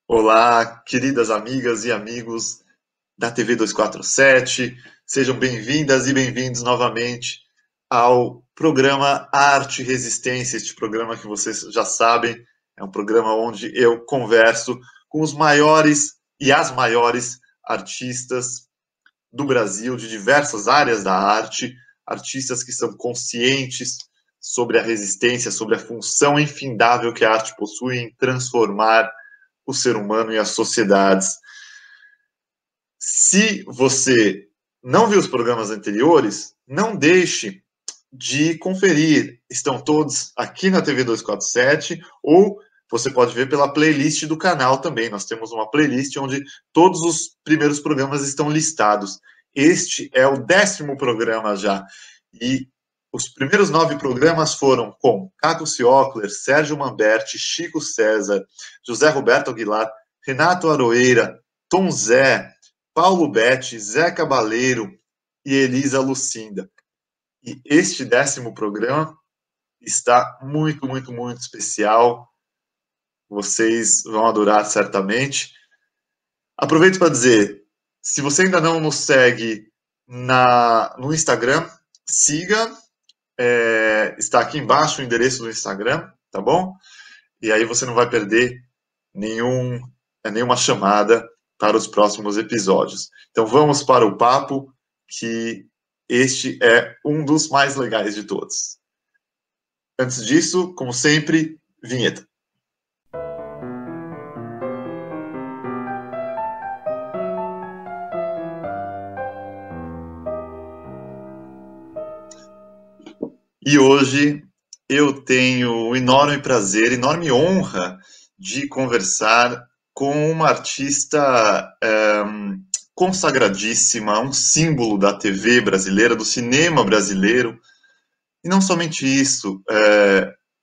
Olá, queridas amigas e amigos da TV 247, sejam bem-vindas e bem-vindos novamente ao programa Arte e Resistência, este programa que vocês já sabem, é um programa onde eu converso com os maiores e as maiores artistas do Brasil, de diversas áreas da arte, artistas que são conscientes sobre a resistência, sobre a função infindável que a arte possui em transformar o ser humano e as sociedades. Se você não viu os programas anteriores, não deixe de conferir. Estão todos aqui na TV 247 ou você pode ver pela playlist do canal também. Nós temos uma playlist onde todos os primeiros programas estão listados. Este é o 10º programa já. E os primeiros 9 programas foram com Caco Ciocler, Sérgio Manberti, Chico César, José Roberto Aguilar, Renato Aroeira, Tom Zé, Paulo Betti, Zé Cabaleiro e Elisa Lucinda. E este 10º programa está muito, muito, muito especial. Vocês vão adorar certamente. Aproveito para dizer, se você ainda não nos segue no Instagram, siga. Está aqui embaixo o endereço do Instagram, tá bom? E aí você não vai perder nenhuma chamada para os próximos episódios. Então vamos para o papo, que este é um dos mais legais de todos. Antes disso, como sempre, vinheta. E hoje eu tenho o enorme prazer, enorme honra de conversar com uma artista consagradíssima, um símbolo da TV brasileira, do cinema brasileiro. E não somente isso,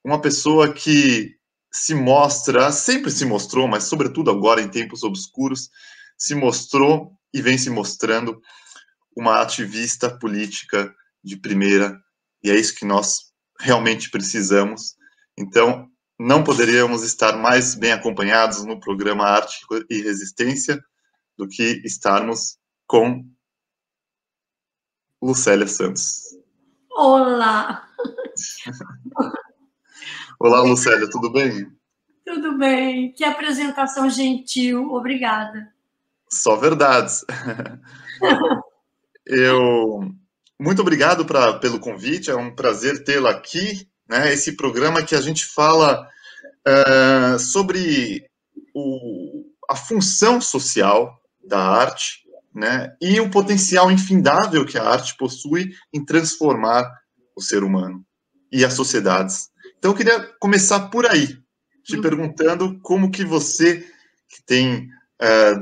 uma pessoa que se mostra, sempre se mostrou, mas sobretudo agora em tempos obscuros, se mostrou e vem se mostrando uma ativista política de primeira, e é isso que nós realmente precisamos. Então, não poderíamos estar mais bem acompanhados no programa Arte e Resistência do que estarmos com Lucélia Santos. Olá! Olá, Lucélia, tudo bem? Tudo bem, que apresentação gentil, obrigada. Só verdades. Muito obrigado pelo convite, é um prazer tê-la aqui, né? Esse programa que a gente fala sobre a função social da arte, né? E o potencial infindável que a arte possui em transformar o ser humano e as sociedades. Então, eu queria começar por aí, te perguntando como que você, que tem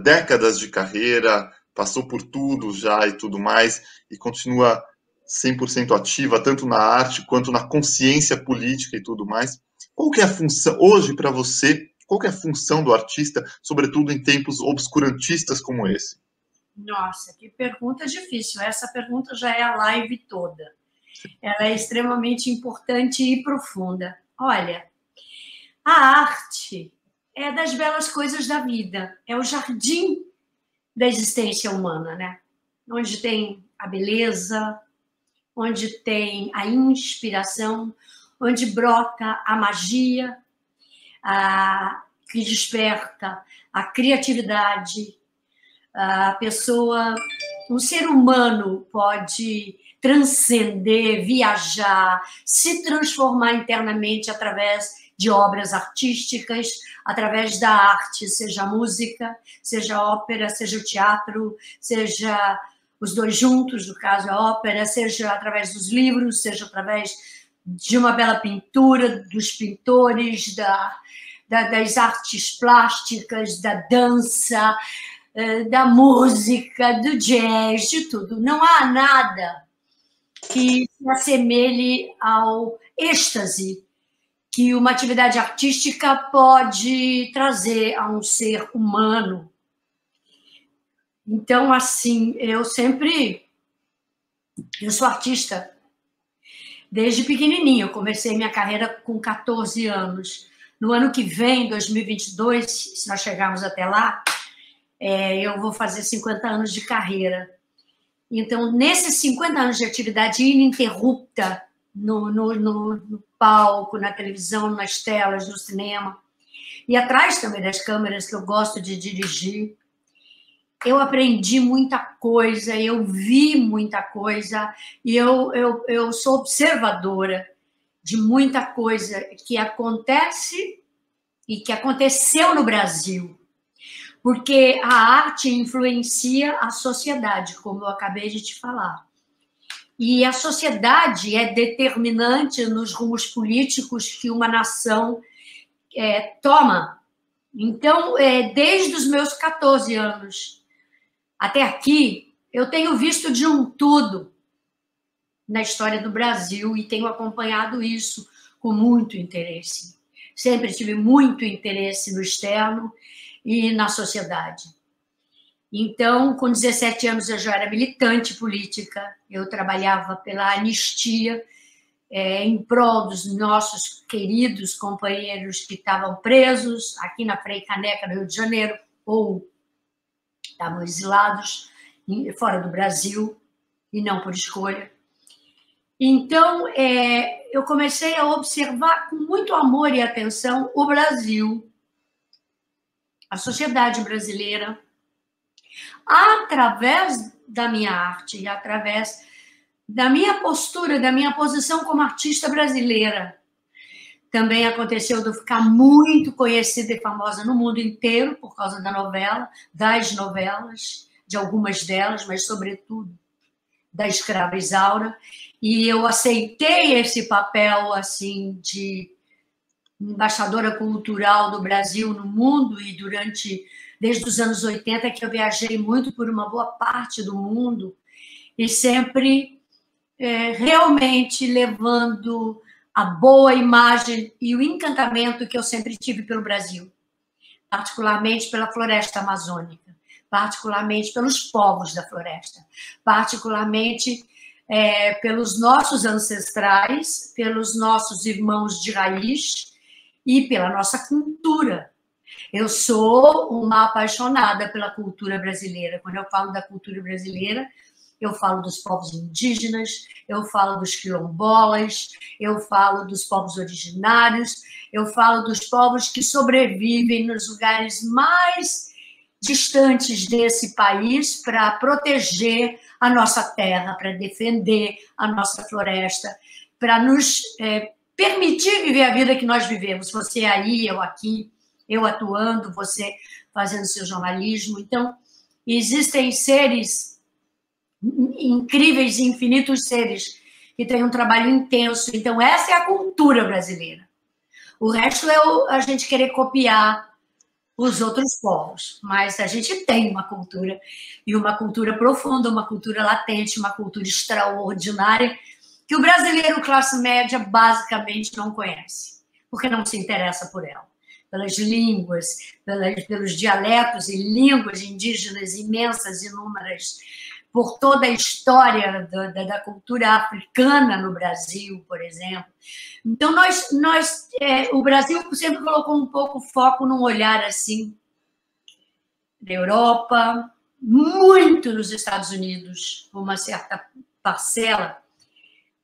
décadas de carreira, passou por tudo já e tudo mais, e continua 100% ativa, tanto na arte quanto na consciência política e tudo mais. Qual que é a função, hoje para você, qual que é a função do artista, sobretudo em tempos obscurantistas como esse? Nossa, que pergunta difícil. Essa pergunta já é a live toda. Ela é extremamente importante e profunda. Olha, a arte é das belas coisas da vida, é o jardim da existência humana, né? Onde tem a beleza, onde tem a inspiração, onde brota a magia, que desperta a criatividade. A pessoa, um ser humano pode transcender, viajar, se transformar internamente através de obras artísticas, através da arte, seja a música, seja a ópera, seja o teatro, seja os dois juntos, no caso a ópera, seja através dos livros, seja através de uma bela pintura, dos pintores, das artes plásticas, da dança, da música, do jazz, de tudo. Não há nada que se assemelhe ao êxtase que uma atividade artística pode trazer a um ser humano. Então, assim, eu sou artista desde pequenininha. Eu comecei minha carreira com 14 anos no ano que vem, 2022, se nós chegarmos até lá, eu vou fazer 50 anos de carreira. Então, nesses 50 anos de atividade ininterrupta no palco, na televisão, nas telas, no cinema, e atrás também das câmeras, que eu gosto de dirigir, eu aprendi muita coisa, eu vi muita coisa, e eu sou observadora de muita coisa que acontece e que aconteceu no Brasil. Porque a arte influencia a sociedade, como eu acabei de te falar. E a sociedade é determinante nos rumos políticos que uma nação toma. Então, desde os meus 14 anos até aqui, eu tenho visto de um tudo na história do Brasil e tenho acompanhado isso com muito interesse. Sempre tive muito interesse no externo e na sociedade. Então, com 17 anos, eu já era militante política, eu trabalhava pela anistia, em prol dos nossos queridos companheiros que estavam presos aqui na Frei Caneca, no Rio de Janeiro, ou estavam exilados fora do Brasil, e não por escolha. Então, eu comecei a observar com muito amor e atenção o Brasil, a sociedade brasileira, através da minha arte e através da minha postura, da minha posição como artista brasileira. Também aconteceu de eu ficar muito conhecida e famosa no mundo inteiro por causa da novela, das novelas, de algumas delas, mas sobretudo da Escrava Isaura. E eu aceitei esse papel assim de embaixadora cultural do Brasil no mundo, e desde os anos 80 que eu viajei muito por uma boa parte do mundo, e sempre realmente levando a boa imagem e o encantamento que eu sempre tive pelo Brasil, particularmente pela floresta amazônica, particularmente pelos povos da floresta, particularmente pelos nossos ancestrais, pelos nossos irmãos de raiz e pela nossa cultura. Eu sou uma apaixonada pela cultura brasileira. Quando eu falo da cultura brasileira, eu falo dos povos indígenas, eu falo dos quilombolas, eu falo dos povos originários, eu falo dos povos que sobrevivem nos lugares mais distantes desse país para proteger a nossa terra, para defender a nossa floresta, para nos permitir viver a vida que nós vivemos. Você aí, eu aqui, eu atuando, você fazendo seu jornalismo. Então, existem seres incríveis, infinitos seres que têm um trabalho intenso. Então, essa é a cultura brasileira. O resto é a gente querer copiar os outros povos, mas a gente tem uma cultura, e uma cultura profunda, uma cultura latente, uma cultura extraordinária, que o brasileiro classe média basicamente não conhece, porque não se interessa por ela, pelas línguas, pelos dialetos e línguas indígenas imensas, inúmeras, por toda a história da cultura africana no Brasil, por exemplo. Então, o Brasil sempre colocou um pouco foco num olhar assim, da Europa, muito nos Estados Unidos, uma certa parcela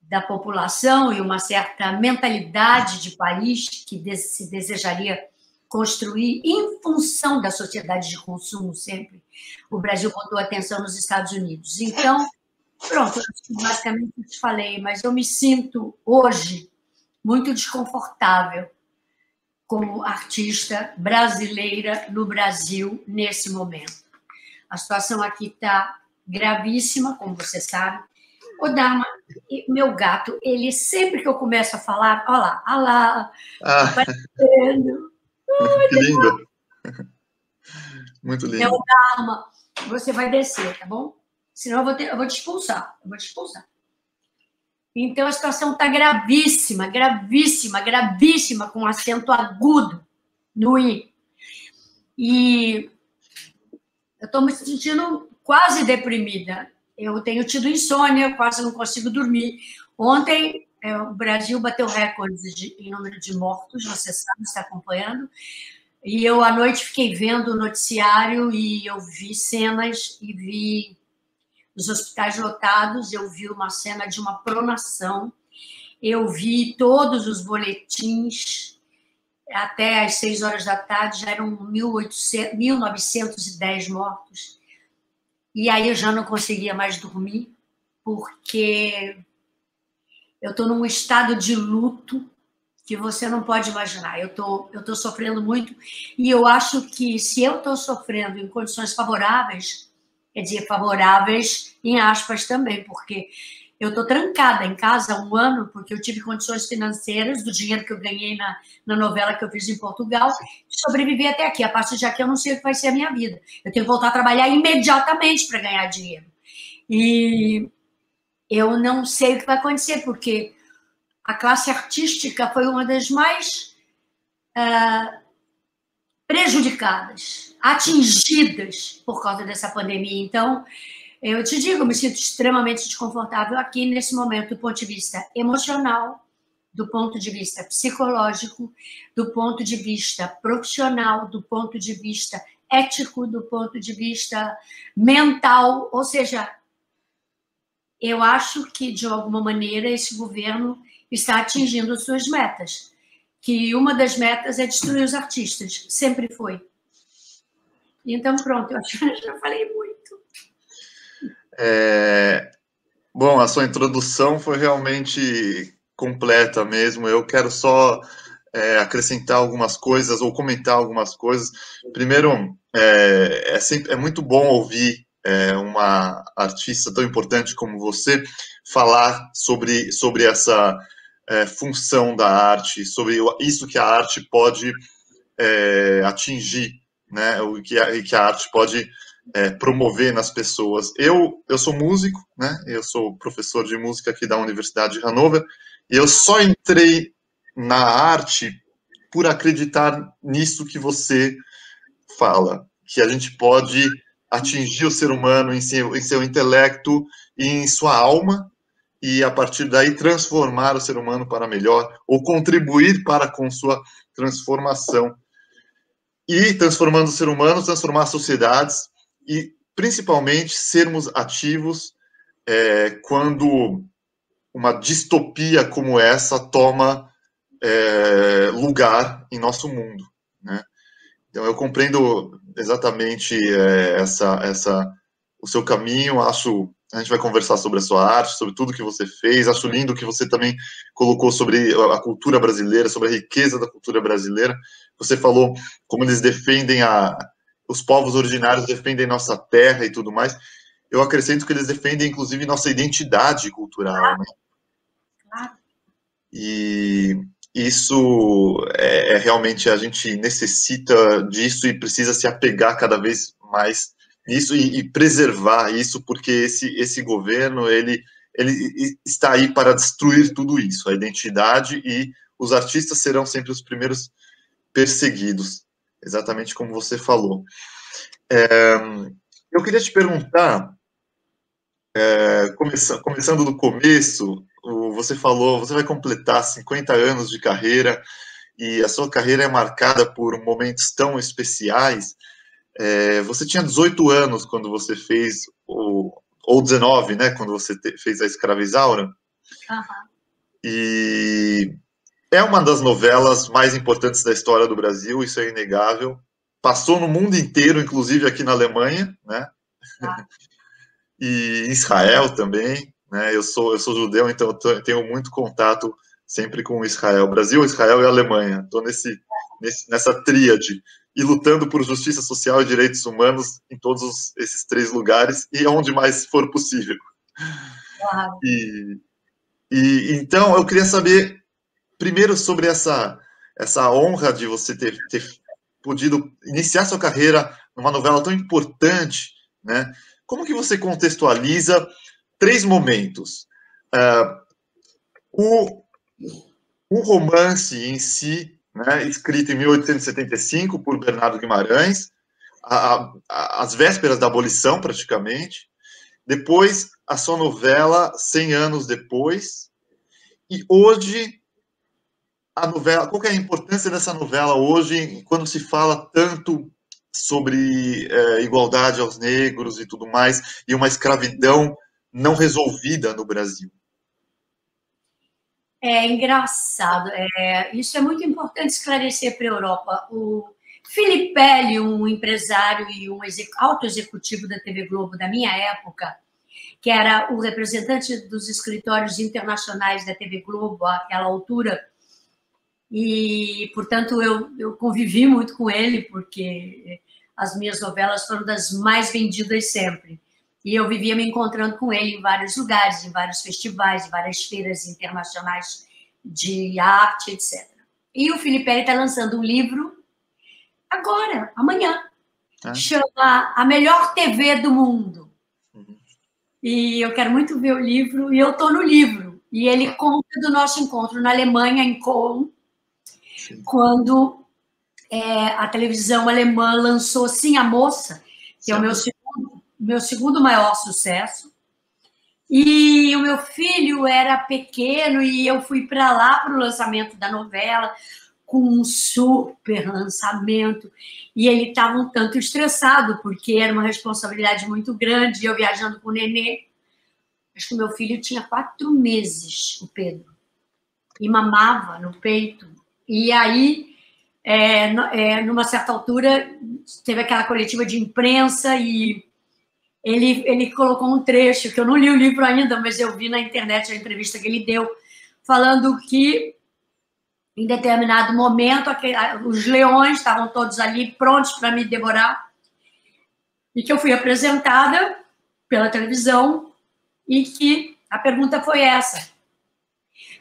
da população e uma certa mentalidade de país que se desejaria construir em função da sociedade de consumo sempre. O Brasil botou atenção nos Estados Unidos. Então, pronto, basicamente eu te falei, mas eu me sinto hoje muito desconfortável como artista brasileira no Brasil nesse momento. A situação aqui está gravíssima, como você sabe. Ô, Dharma, meu gato, ele sempre que eu começo a falar, olha lá, aparecendo. Que lindo. Muito lindo. Meu Dharma, você vai descer, tá bom? Senão eu vou te expulsar. Então, a situação está gravíssima, gravíssima, gravíssima, com acento agudo no I. E eu estou me sentindo quase deprimida. Eu tenho tido insônia, quase não consigo dormir. Ontem O Brasil bateu recordes em número de mortos, você sabe, está acompanhando. E eu, à noite, fiquei vendo o noticiário e eu vi cenas e vi os hospitais lotados, eu vi uma cena de uma pronação, eu vi todos os boletins, até às 6 horas da tarde já eram 1910 mortos. E aí eu já não conseguia mais dormir, porque eu estou num estado de luto que você não pode imaginar. Eu tô sofrendo muito, e eu acho que se eu estou sofrendo em condições favoráveis, quer dizer, favoráveis em aspas também, porque eu estou trancada em casa há um ano, porque eu tive condições financeiras do dinheiro que eu ganhei na novela que eu fiz em Portugal, de sobreviver até aqui. A partir de aqui eu não sei o que vai ser a minha vida. Eu tenho que voltar a trabalhar imediatamente para ganhar dinheiro. E eu não sei o que vai acontecer, porque a classe artística foi uma das mais prejudicadas, atingidas por causa dessa pandemia. Então, eu te digo, eu me sinto extremamente desconfortável aqui nesse momento, do ponto de vista emocional, do ponto de vista psicológico, do ponto de vista profissional, do ponto de vista ético, do ponto de vista mental. Ou seja, eu acho que, de alguma maneira, esse governo está atingindo suas metas, que uma das metas é destruir os artistas, sempre foi. Então, pronto, eu acho que eu já falei muito. Bom, a sua introdução foi realmente completa mesmo. Eu quero só acrescentar algumas coisas ou comentar algumas coisas. Primeiro, é muito bom ouvir uma artista tão importante como você falar sobre essa função da arte, sobre isso que a arte pode atingir, né? O que a arte pode promover nas pessoas. Eu sou músico, né? Eu sou professor de música aqui da Universidade de Hannover, e eu só entrei na arte por acreditar nisso que você fala, que a gente pode atingir o ser humano em seu intelecto e em sua alma, e a partir daí transformar o ser humano para melhor, ou contribuir com sua transformação. E transformando o ser humano, transformar as sociedades, e principalmente sermos ativos quando uma distopia como essa toma lugar em nosso mundo, né? Então eu compreendo exatamente o seu caminho. Acho, a gente vai conversar sobre a sua arte, sobre tudo que você fez. Acho lindo que você também colocou sobre a cultura brasileira, sobre a riqueza da cultura brasileira. Você falou como eles defendem os povos originários defendem nossa terra e tudo mais. Eu acrescento que eles defendem, inclusive, nossa identidade cultural, né? Claro. E isso realmente, a gente necessita disso e precisa se apegar cada vez mais nisso e preservar isso, porque esse governo, ele está aí para destruir tudo isso, a identidade, e os artistas serão sempre os primeiros perseguidos, exatamente como você falou. Eu queria te perguntar, começando do começo, você falou, você vai completar 50 anos de carreira, e a sua carreira é marcada por momentos tão especiais. Você tinha 18 anos quando você fez, ou 19, né, quando você fez a Escravizaura. Uhum. E é uma das novelas mais importantes da história do Brasil, isso é inegável. Passou no mundo inteiro, inclusive aqui na Alemanha, né? Ah. E Israel também, né? Eu sou judeu, então eu tenho muito contato sempre com Israel. Brasil, Israel e Alemanha. Estou nessa tríade, e lutando por justiça social e direitos humanos em todos esses 3 lugares, e onde mais for possível. Claro. E então eu queria saber primeiro sobre essa honra de você ter podido iniciar sua carreira numa novela tão importante, né? Como que você contextualiza 3 momentos? O romance em si, né, escrito em 1875 por Bernardo Guimarães, às vésperas da abolição, praticamente. Depois, a sua novela, 100 anos depois. E hoje, a novela, qual que é a importância dessa novela hoje, quando se fala tanto sobre igualdade aos negros e tudo mais, e uma escravidão não resolvida no Brasil? É engraçado. Isso é muito importante esclarecer para a Europa. O Filipelli, um empresário e um alto executivo da TV Globo da minha época, que era o representante dos escritórios internacionais da TV Globo àquela altura, e, portanto, eu convivi muito com ele, porque as minhas novelas foram das mais vendidas sempre. E eu vivia me encontrando com ele em vários lugares, em vários festivais, em várias feiras internacionais de arte, etc. E o Filipelli está lançando um livro agora, amanhã, chama A Melhor TV do Mundo. E eu quero muito ver o livro, e eu estou no livro. E ele conta do nosso encontro na Alemanha, em Köln, quando a televisão alemã lançou Sim, a Moça, que é o meu segundo maior sucesso. E o meu filho era pequeno e eu fui para lá para o lançamento da novela, com um super lançamento. E ele estava um tanto estressado, porque era uma responsabilidade muito grande, e eu viajando com o nenê. Acho que meu filho tinha 4 meses, o Pedro, e mamava no peito. E aí, numa certa altura, teve aquela coletiva de imprensa e ele colocou um trecho, que eu não li o livro ainda, mas eu vi na internet a entrevista que ele deu, falando que, em determinado momento, os leões estavam todos ali prontos para me devorar, e que eu fui apresentada pela televisão, e que a pergunta foi essa: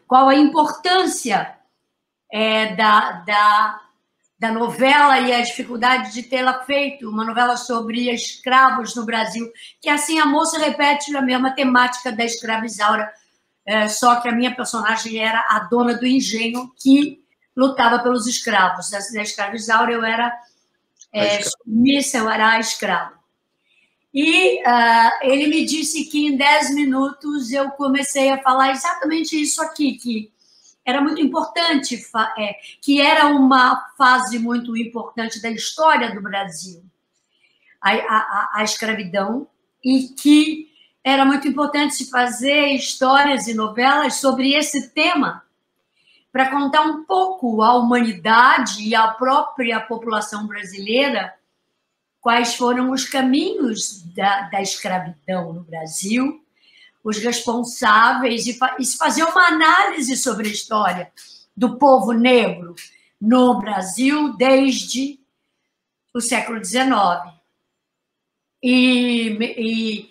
qual a importância da novela e a dificuldade de tê-la feito, uma novela sobre escravos no Brasil, que assim a moça repete a mesma temática da Escrava Isaura, só que a minha personagem era a dona do engenho que lutava pelos escravos. Da Escrava Isaura eu era submissa, eu era a escrava. E ele me disse que em 10 minutos eu comecei a falar exatamente isso aqui, que era muito importante, que era uma fase muito importante da história do Brasil, a escravidão, e que era muito importante se fazer histórias e novelas sobre esse tema, para contar um pouco à humanidade e à própria população brasileira quais foram os caminhos da escravidão no Brasil, os responsáveis, e se fazer uma análise sobre a história do povo negro no Brasil desde o século XIX. E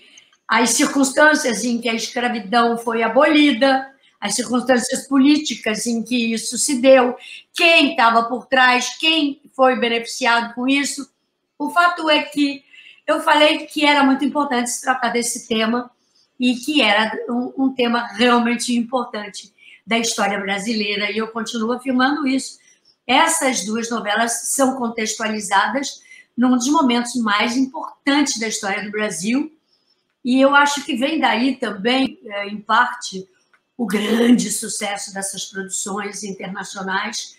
as circunstâncias em que a escravidão foi abolida, as circunstâncias políticas em que isso se deu, quem estava por trás, quem foi beneficiado com isso. O fato é que eu falei que era muito importante se tratar desse tema, e que era um tema realmente importante da história brasileira, e eu continuo afirmando isso. Essas 2 novelas são contextualizadas num dos momentos mais importantes da história do Brasil, e eu acho que vem daí também, em parte, o grande sucesso dessas produções internacionais,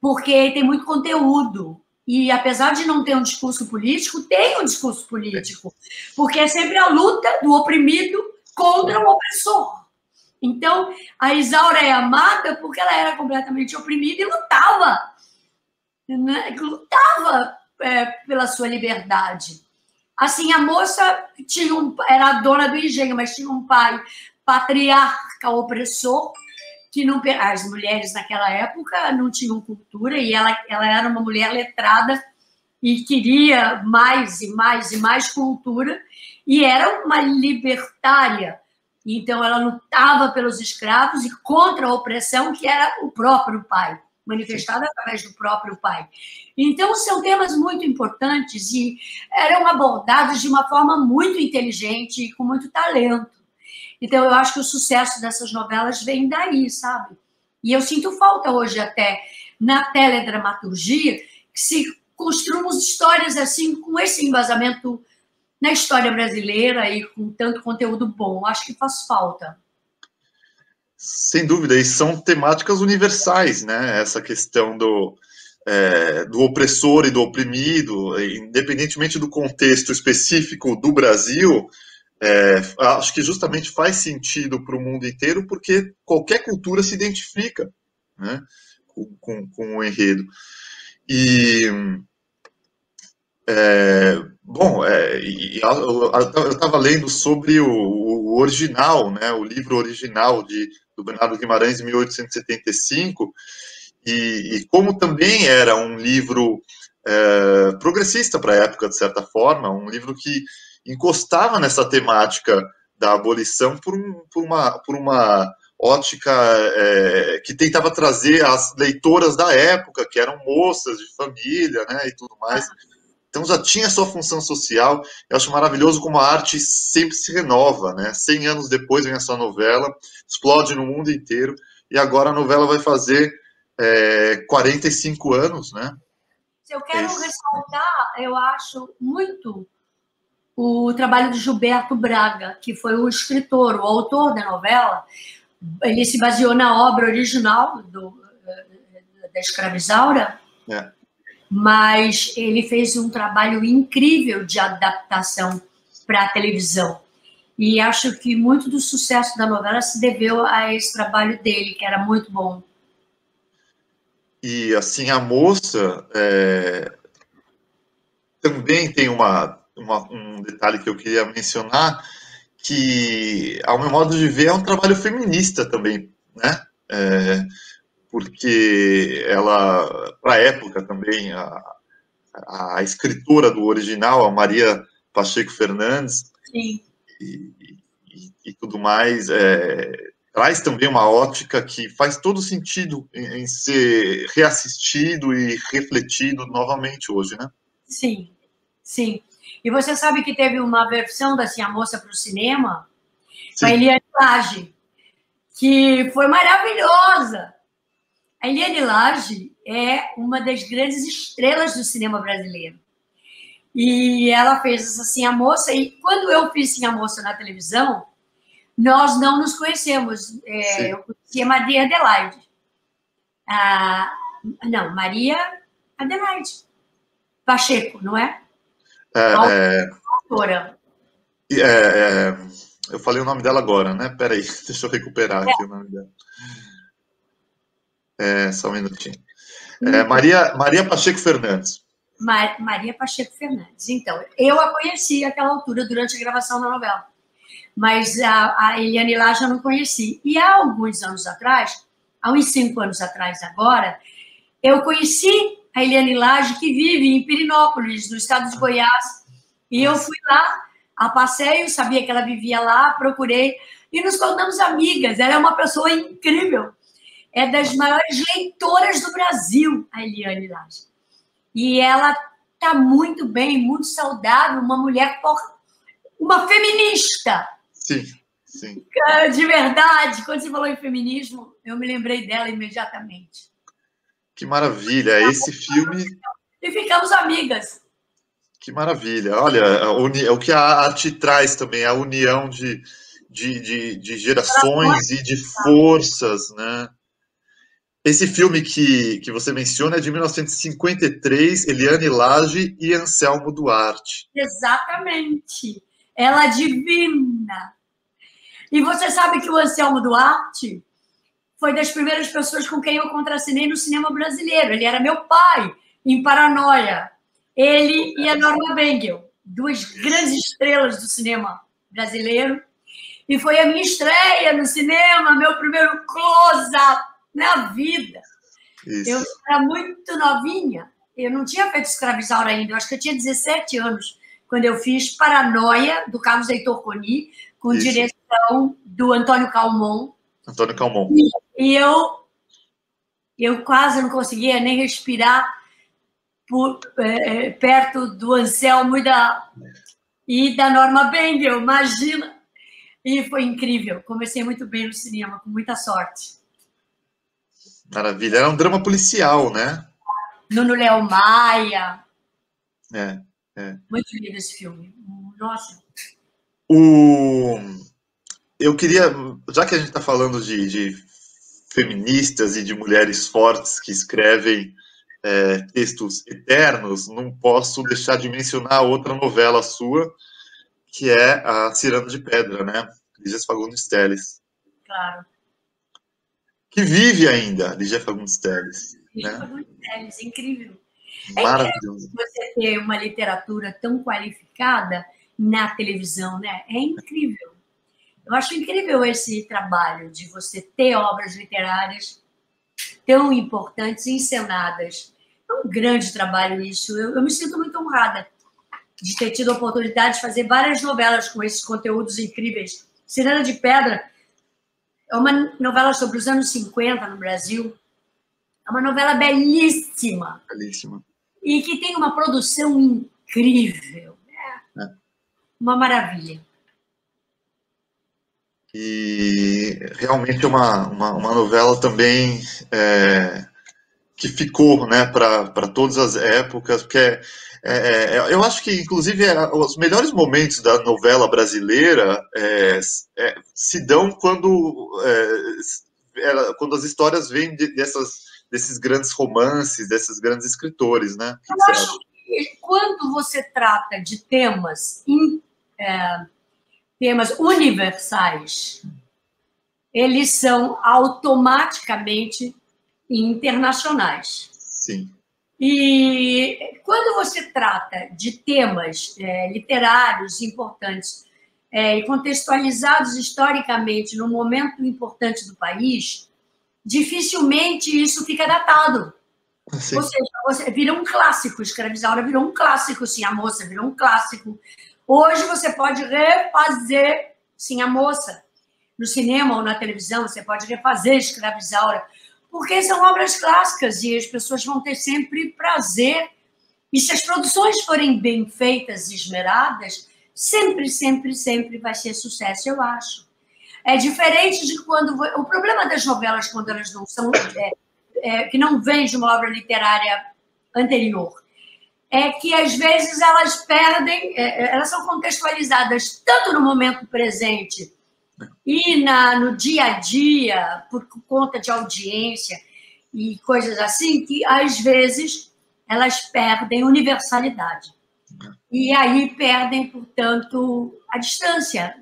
porque tem muito conteúdo. E, apesar de não ter um discurso político, tem um discurso político, porque é sempre a luta do oprimido contra o opressor. Então, a Isaura é amada porque ela era completamente oprimida e lutava, né? Lutava pela sua liberdade. Assim, a moça era a dona do engenho, mas tinha um pai patriarca opressor, que não, as mulheres naquela época não tinham cultura, e ela era uma mulher letrada e queria mais e mais e mais cultura, e era uma libertária. Então, ela lutava pelos escravos e contra a opressão que era o próprio pai, manifestada através do próprio pai. Então, são temas muito importantes e eram abordados de uma forma muito inteligente e com muito talento. Então, eu acho que o sucesso dessas novelas vem daí, sabe? E eu sinto falta hoje até, na teledramaturgia, que se construam histórias assim, com esse embasamento na história brasileira e com tanto conteúdo bom. Acho que faz falta. Sem dúvida, e são temáticas universais, né? Essa questão do opressor e do oprimido, independentemente do contexto específico do Brasil, acho que justamente faz sentido para o mundo inteiro, porque qualquer cultura se identifica, né, com o enredo. E, bom, eu estava lendo sobre o original, né, o livro original do Bernardo Guimarães, em 1875, e como também era um livro progressista para a época, de certa forma, um livro que encostava nessa temática da abolição por uma ótica que tentava trazer as leitoras da época, que eram moças de família, né, e tudo mais. Então já tinha sua função social. Eu acho maravilhoso como a arte sempre se renova, né? 100 anos depois vem a sua novela, explode no mundo inteiro, e agora a novela vai fazer 45 anos, né? Eu quero ressaltar, eu acho muito o trabalho do Gilberto Braga, que foi o escritor, o autor da novela. Ele se baseou na obra original da Escravizaura, mas ele fez um trabalho incrível de adaptação para a televisão. E acho que muito do sucesso da novela se deveu a esse trabalho dele, que era muito bom. E, assim, a moça também tem um detalhe que eu queria mencionar, que, ao meu modo de ver, é um trabalho feminista também, né? Porque ela, para a época também, a escritora do original, a Maria Pacheco Fernandes, e tudo mais, traz também uma ótica que faz todo sentido em ser reassistido e refletido novamente hoje, né? Sim, sim. E você sabe que teve uma versão da Assim, a Moça para o cinema, com a Eliane Lage, que foi maravilhosa. A Eliane Lage é uma das grandes estrelas do cinema brasileiro. E ela fez Assim, a Moça, e quando eu fiz Assim, a Moça na televisão, nós não nos conhecemos. Eu conhecia Maria Adelaide. Não, Maria Adelaide Pacheco, não é? Autora. Eu falei o nome dela agora, né? Peraí, deixa eu recuperar aqui o nome dela. Só um minutinho. Maria Pacheco Fernandes. Maria Pacheco Fernandes. Então, eu a conheci àquela altura, durante a gravação da novela. Mas a Eliane Lage eu não conheci. E há alguns anos atrás, há uns 5 anos atrás agora, eu conheci a Eliane Lage, que vive em Pirinópolis, no estado de Goiás. E eu fui lá a passeio, sabia que ela vivia lá, procurei, e nos tornamos amigas. Ela é uma pessoa incrível. É das maiores leitoras do Brasil, a Eliane Lage. E ela está muito bem, muito saudável, uma mulher, uma feminista. Sim, sim. De verdade, quando você falou em feminismo, eu me lembrei dela imediatamente. Que maravilha, esse filme... E ficamos amigas. Que maravilha. Olha, o que a arte traz também, a união de gerações e de forças, né? Esse filme que você menciona é de 1953, Eliane Lage e Anselmo Duarte. Exatamente. Ela divina. E você sabe que o Anselmo Duarte foi das primeiras pessoas com quem eu contracenei no cinema brasileiro. Ele era meu pai, em Paranoia. Ele e a Norma Bengel, duas grandes estrelas do cinema brasileiro. E foi a minha estreia no cinema, meu primeiro close-up na vida. Isso. Eu era muito novinha, eu não tinha feito Escravizaura ainda, eu acho que eu tinha 17 anos, quando eu fiz Paranoia, do Carlos Heitor Coni, com direção do Antônio Calmon. Antônio Calmon. E eu quase não conseguia nem respirar perto do Anselmo e da Norma Bengel, imagina. E foi incrível, comecei muito bem no cinema, com muita sorte. Maravilha, era um drama policial, né? Nuno Léo Maia. É. Muito lindo esse filme. Nossa. eu queria, já que a gente está falando de feministas e de mulheres fortes que escrevem textos eternos, não posso deixar de mencionar outra novela sua, que é a Cirano de Pedra, né? Lígia Fagundes Telles. Claro. Que vive ainda, Lígia Fagundes Telles. Lígia Né? Fagundes Telles, incrível. É incrível Maravilhoso. você ter uma literatura tão qualificada na televisão, né? É incrível. Eu acho incrível esse trabalho de você ter obras literárias tão importantes encenadas. É um grande trabalho isso. Eu me sinto muito honrada de ter tido a oportunidade de fazer várias novelas com esses conteúdos incríveis. Cirano de Pedra é uma novela sobre os anos 50 no Brasil. É uma novela belíssima. Belíssima. E que tem uma produção incrível. É uma maravilha. E realmente é uma novela também que ficou, né, para todas as épocas, porque eu acho que, inclusive, os melhores momentos da novela brasileira se dão quando as histórias vêm desses grandes romances, desses grandes escritores, né? O que Eu você acho acha? que quando você trata de temas universais, eles são automaticamente internacionais. Sim. E quando você trata de temas literários importantes e contextualizados historicamente num momento importante do país, dificilmente isso fica datado. Sim. Ou seja, você vira um clássico, Escravizaura virou um clássico, Sim, a Moça virou um clássico. Hoje você pode refazer Sim, a Moça. No cinema ou na televisão, você pode refazer Escravizaura, porque são obras clássicas e as pessoas vão ter sempre prazer. E se as produções forem bem feitas e esmeradas, sempre, sempre, sempre vai ser sucesso, eu acho. É diferente de quando... O problema das novelas, quando elas não são... que não vêm de uma obra literária anterior, é que às vezes elas perdem, elas são contextualizadas tanto no momento presente e no dia a dia, por conta de audiência e coisas assim, que às vezes elas perdem universalidade. E aí perdem, portanto, a distância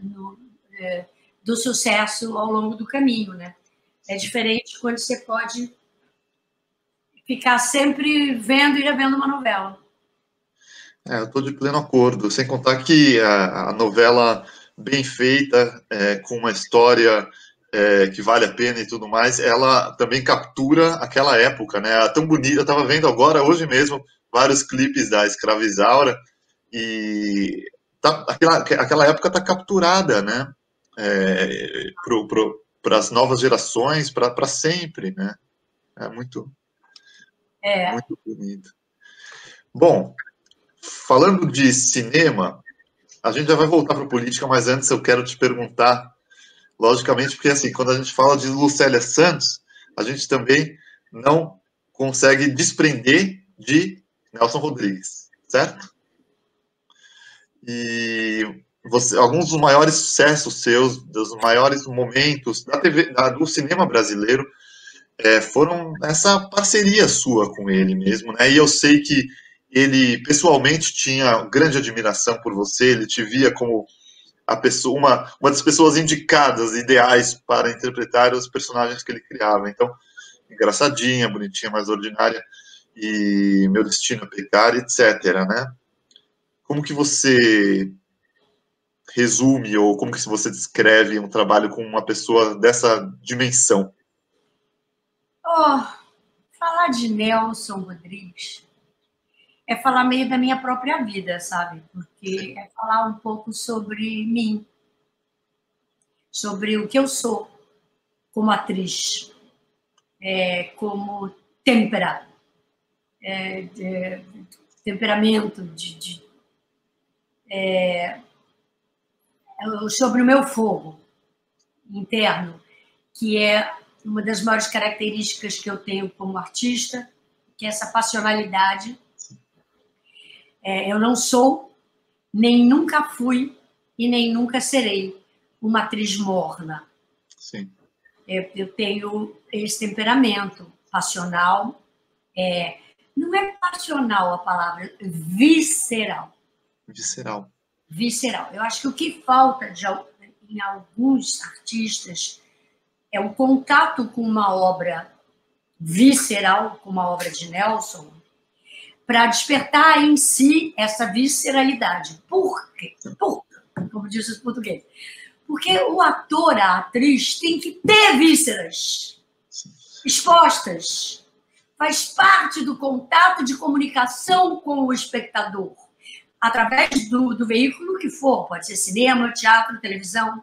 do sucesso ao longo do caminho, né? É diferente quando você pode ficar sempre vendo e revendo uma novela. Eu estou de pleno acordo, sem contar que a novela bem feita, com uma história que vale a pena e tudo mais, ela também captura aquela época, né? Tão bonita, eu estava vendo agora, hoje mesmo, vários clipes da Escravizaura, e aquela época está capturada, né? Para as novas gerações, para sempre, né? É muito bonito. Bom, falando de cinema, a gente já vai voltar para a política, mas antes eu quero te perguntar, logicamente, porque assim, quando a gente fala de Lucélia Santos, a gente também não consegue desprender de Nelson Rodrigues, certo? E alguns dos maiores sucessos seus, dos maiores momentos da TV, do cinema brasileiro, foram essa parceria sua com ele mesmo, né? E eu sei que ele pessoalmente tinha grande admiração por você, ele te via como a pessoa, uma das pessoas indicadas, ideais para interpretar os personagens que ele criava. Então, engraçadinha, bonitinha, mais ordinária, e Meu Destino é Pecar, etc, né? Como que você resume, ou como que você descreve um trabalho com uma pessoa dessa dimensão? Falar de Nelson Rodrigues é falar meio da minha própria vida, sabe? Porque é falar um pouco sobre mim, sobre o que eu sou como atriz, como temperamento, sobre o meu fogo interno, que é uma das maiores características que eu tenho como artista, que é essa passionalidade. Eu não sou, nem nunca fui e nem nunca serei uma atriz morna. Sim. Eu tenho esse temperamento passional. Não é passional a palavra, visceral. Visceral. Visceral. Eu acho que o que falta em alguns artistas é o contato com uma obra visceral, com uma obra de Nelson, para despertar em si essa visceralidade. Por quê? Como diz os portugueses. Porque o ator, a atriz, tem que ter vísceras expostas. Faz parte do contato de comunicação com o espectador, através do veículo que for, pode ser cinema, teatro, televisão.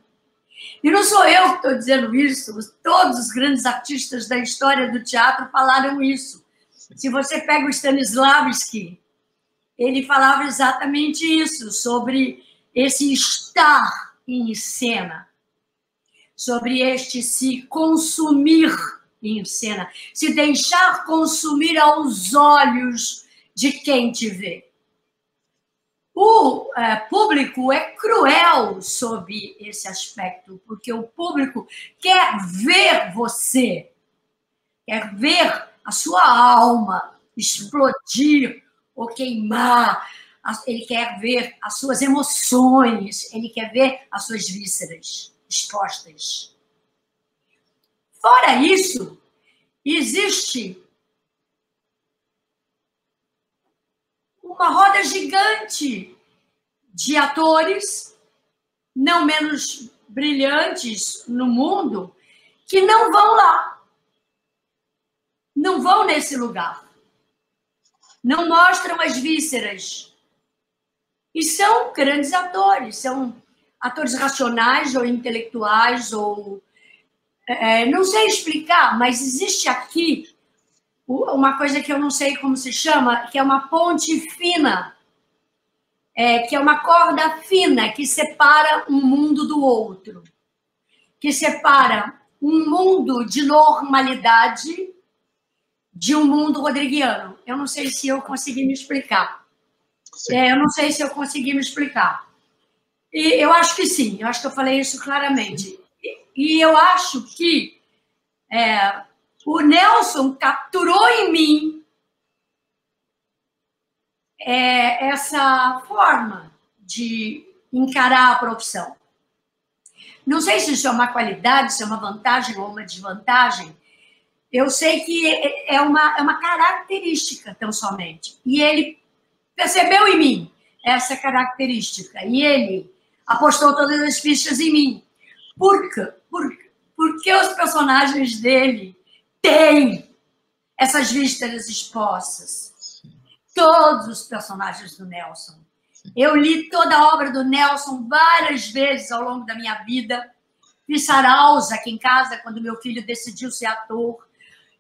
E não sou eu que estou dizendo isso, todos os grandes artistas da história do teatro falaram isso. Se você pega o Stanislavski, ele falava exatamente isso, sobre esse estar em cena, sobre este se consumir em cena, se deixar consumir aos olhos de quem te vê. O público é cruel sob esse aspecto, porque o público quer ver você, quer ver a sua alma explodir ou queimar, ele quer ver as suas emoções, ele quer ver as suas vísceras expostas. Fora isso, existe uma roda gigante de atores, não menos brilhantes no mundo, que não vão lá. Não vão nesse lugar. Não mostram as vísceras. E são grandes atores, são atores racionais ou intelectuais, ou... não sei explicar, mas existe aqui uma coisa que eu não sei como se chama, que é uma ponte fina, que é uma corda fina que separa um mundo do outro, que separa um mundo de normalidade de um mundo rodriguiano. Eu não sei se eu consegui me explicar. Eu não sei se eu consegui me explicar. E eu acho que sim, eu acho que eu falei isso claramente. E eu acho que o Nelson capturou em mim essa forma de encarar a profissão. Não sei se isso é uma qualidade, se é uma vantagem ou uma desvantagem. Eu sei que é uma característica, tão somente. E ele percebeu em mim essa característica. E ele apostou todas as fichas em mim. Por quê? Porque os personagens dele têm essas vísceras expostas. Todos os personagens do Nelson. Eu li toda a obra do Nelson várias vezes ao longo da minha vida. Fiz saraus aqui em casa, quando meu filho decidiu ser ator.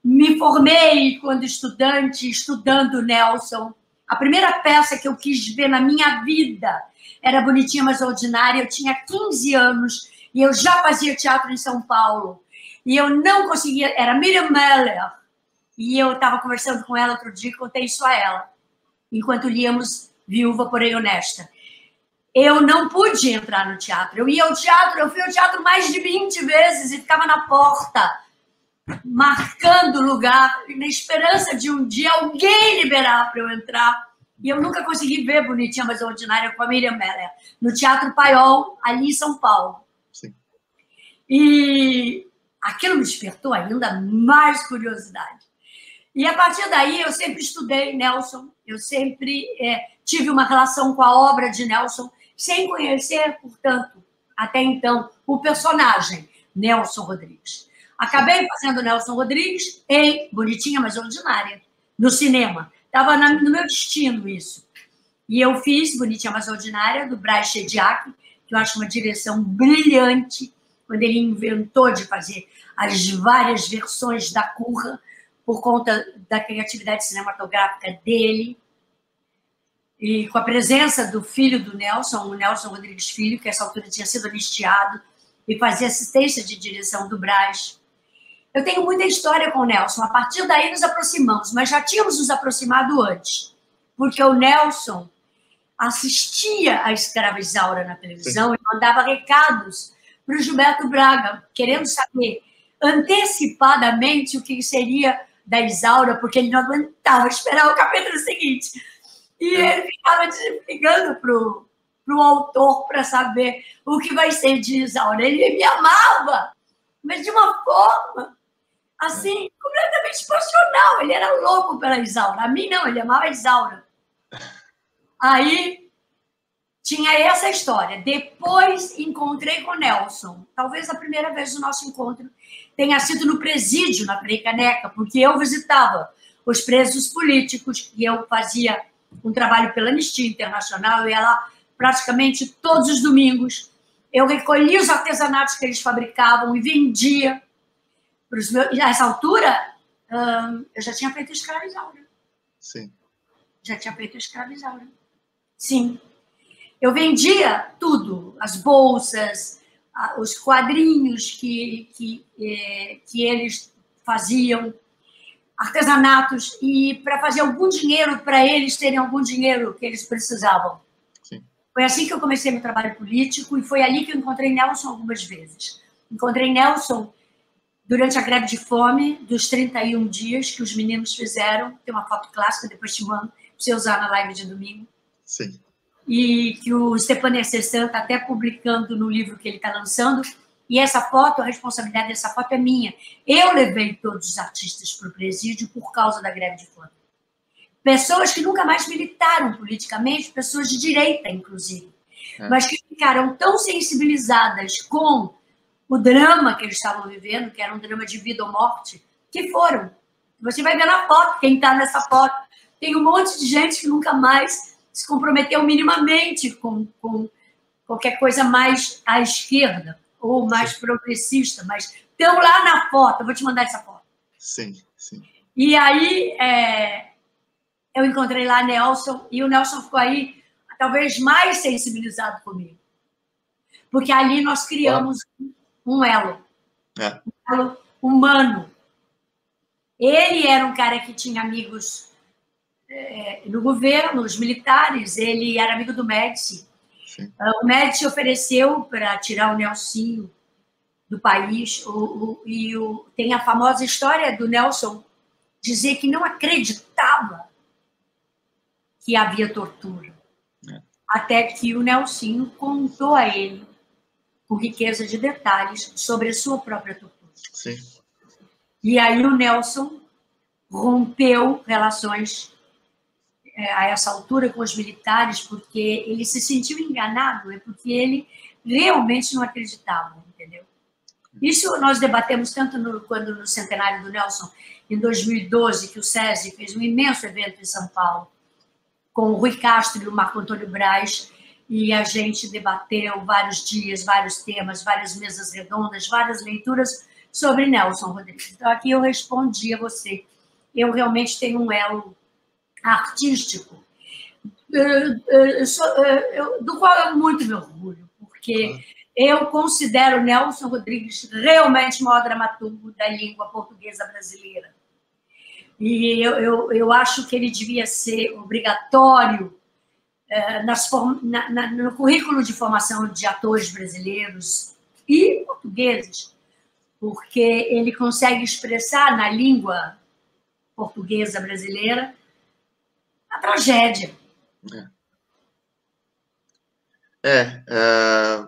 Me formei quando estudante, estudando Nelson. A primeira peça que eu quis ver na minha vida era Bonitinha Mas Ordinária. Eu tinha 15 anos e eu já fazia teatro em São Paulo. E eu não conseguia... Era Miriam Meller. E eu estava conversando com ela outro dia e contei isso a ela, enquanto líamos Viúva, Porém Honesta. Eu não pude entrar no teatro. Eu ia ao teatro, eu fui ao teatro mais de 20 vezes e ficava na porta, marcando lugar, na esperança de um dia alguém liberar para eu entrar. E eu nunca consegui ver Bonitinha Mas Ordinária com a Miriam Meller, no Teatro Paiol, ali em São Paulo. Sim. E aquilo me despertou ainda mais curiosidade. E a partir daí eu sempre estudei Nelson, eu sempre tive uma relação com a obra de Nelson, sem conhecer, portanto, até então, o personagem Nelson Rodrigues. Acabei fazendo Nelson Rodrigues em Bonitinha Mas Ordinária, no cinema. Estava no meu destino isso. E eu fiz Bonitinha Mas Ordinária, do Braz Chediak, que eu acho uma direção brilhante, quando ele inventou de fazer as várias versões da Curra, por conta da criatividade cinematográfica dele, e com a presença do filho do Nelson, o Nelson Rodrigues Filho, que a essa altura tinha sido anistiado, e fazia assistência de direção do Braz. Eu tenho muita história com o Nelson, a partir daí nos aproximamos, mas já tínhamos nos aproximado antes, porque o Nelson assistia a Escrava Isaura na televisão. Sim. E mandava recados para o Gilberto Braga, querendo saber antecipadamente o que seria da Isaura, porque ele não aguentava esperar o capítulo seguinte. E ele ficava ligando para o autor para saber o que vai ser de Isaura. Ele me amava, mas de uma forma, assim, completamente passional. Ele era louco pela Isaura. A mim não, ele amava a Isaura. Aí tinha essa história. Depois encontrei com o Nelson. Talvez a primeira vez do nosso encontro tenha sido no presídio, na Frei Caneca, porque eu visitava os presos políticos e eu fazia um trabalho pela Anistia Internacional. Eu ia lá praticamente todos os domingos. Eu recolhia os artesanatos que eles fabricavam e vendia para os meus... Nessa altura, eu já tinha feito escrava Isaura. Sim. Já tinha feito escrava Isaura. Sim. Eu vendia tudo, as bolsas, os quadrinhos que eles faziam, artesanatos, e para fazer algum dinheiro, para eles terem algum dinheiro que eles precisavam. Sim. Foi assim que eu comecei meu trabalho político e foi ali que eu encontrei Nelson algumas vezes. Encontrei Nelson durante a greve de fome dos 31 dias que os meninos fizeram. Tem uma foto clássica, depois te mando, para você usar na live de domingo. Sim. E que o Stepan Ercecian está até publicando no livro que ele está lançando. E essa foto, a responsabilidade dessa foto é minha. Eu levei todos os artistas para o presídio por causa da greve de fome. Pessoas que nunca mais militaram politicamente, pessoas de direita, inclusive, mas que ficaram tão sensibilizadas com o drama que eles estavam vivendo, que era um drama de vida ou morte, que foram. Você vai ver na foto, quem está nessa foto. Tem um monte de gente que nunca mais se comprometeu minimamente com qualquer coisa mais à esquerda ou mais progressista, mas estão lá na foto. Eu vou te mandar essa foto. Sim, sim. E aí eu encontrei lá Nelson, e o Nelson ficou aí talvez mais sensibilizado comigo. Porque ali nós criamos um elo. Um elo humano. Ele era um cara que tinha amigos no governo, os militares, ele era amigo do Médici. O Médici ofereceu para tirar o Nelsinho do país, tem a famosa história do Nelson dizer que não acreditava que havia tortura, até que o Nelsinho contou a ele, com riqueza de detalhes, sobre a sua própria tortura. Sim. E aí o Nelson rompeu relações a essa altura com os militares, porque ele se sentiu enganado, porque ele realmente não acreditava, entendeu? Isso nós debatemos tanto quando no centenário do Nelson, em 2012, que o SESI fez um imenso evento em São Paulo, com o Rui Castro e o Marco Antônio Braz, e a gente debateu vários dias, vários temas, várias mesas redondas, várias leituras sobre Nelson Rodrigues. Então, aqui eu respondi a você. Eu realmente tenho um elo artístico, do qual eu muito me orgulho, porque eu considero Nelson Rodrigues realmente o maior dramaturgo da língua portuguesa brasileira. E eu acho que ele devia ser obrigatório no currículo de formação de atores brasileiros e portugueses, porque ele consegue expressar na língua portuguesa brasileira a tragédia.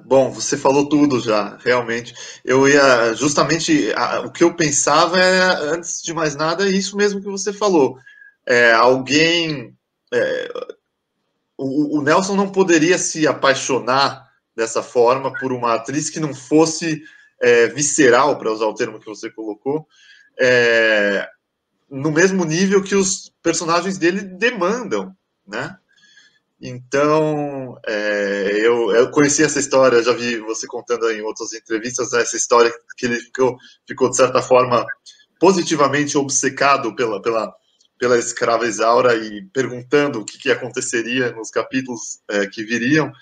Bom, você falou tudo já, realmente. Eu ia, justamente, o que eu pensava era, antes de mais nada, isso mesmo que você falou. O Nelson não poderia se apaixonar dessa forma por uma atriz que não fosse visceral, para usar o termo que você colocou, no mesmo nível que os personagens dele demandam, né? Então, eu conheci essa história, já vi você contando em outras entrevistas, essa história que ele ficou de certa forma, positivamente obcecado pela escrava Isaura e perguntando o que aconteceria nos capítulos que viriam.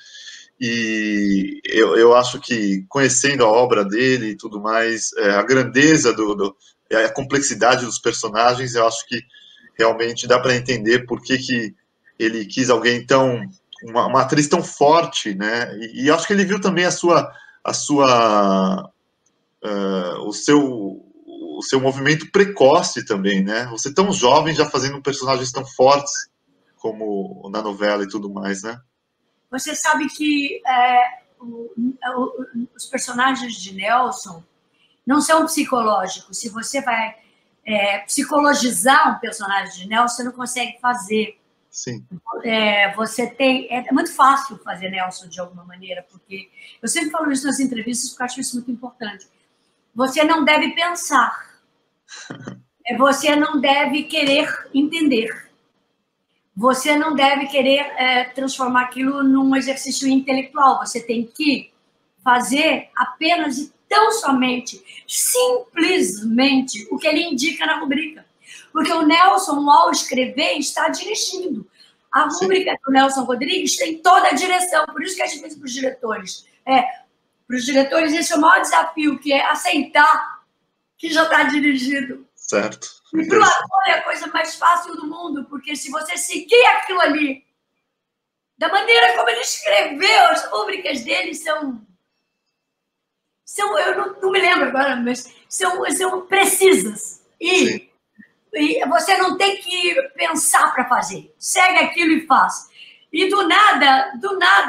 E eu acho que, conhecendo a obra dele e tudo mais, a grandeza, a complexidade dos personagens, eu acho que realmente dá para entender por que ele quis alguém uma atriz tão forte, né? E acho que ele viu também a sua a sua, o seu movimento precoce também, né? Você tão jovem já fazendo personagens tão fortes como na novela e tudo mais, né? Você sabe que os personagens de Nelson não são psicológicos. Se você vai psicologizar um personagem de Nelson, você não consegue fazer. Sim. Você tem... É muito fácil fazer Nelson de alguma maneira, porque eu sempre falo isso nas entrevistas, porque eu acho isso muito importante. Você não deve pensar. Você não deve querer entender. Você não deve querer transformar aquilo num exercício intelectual. Você tem que fazer apenas e tão somente, simplesmente, o que ele indica na rubrica. Porque o Nelson, ao escrever, está dirigindo. A rubrica do Nelson Rodrigues tem toda a direção. Por isso que a gente fez para os diretores. Para os diretores, esse é o maior desafio, que é aceitar que já está dirigido. Certo. E para o ator é a coisa mais fácil do mundo, porque se você seguir aquilo ali, da maneira como ele escreveu, as rubricas dele são eu não me lembro agora, mas são precisas. E você não tem que pensar para fazer. Segue aquilo e faz. E do nada,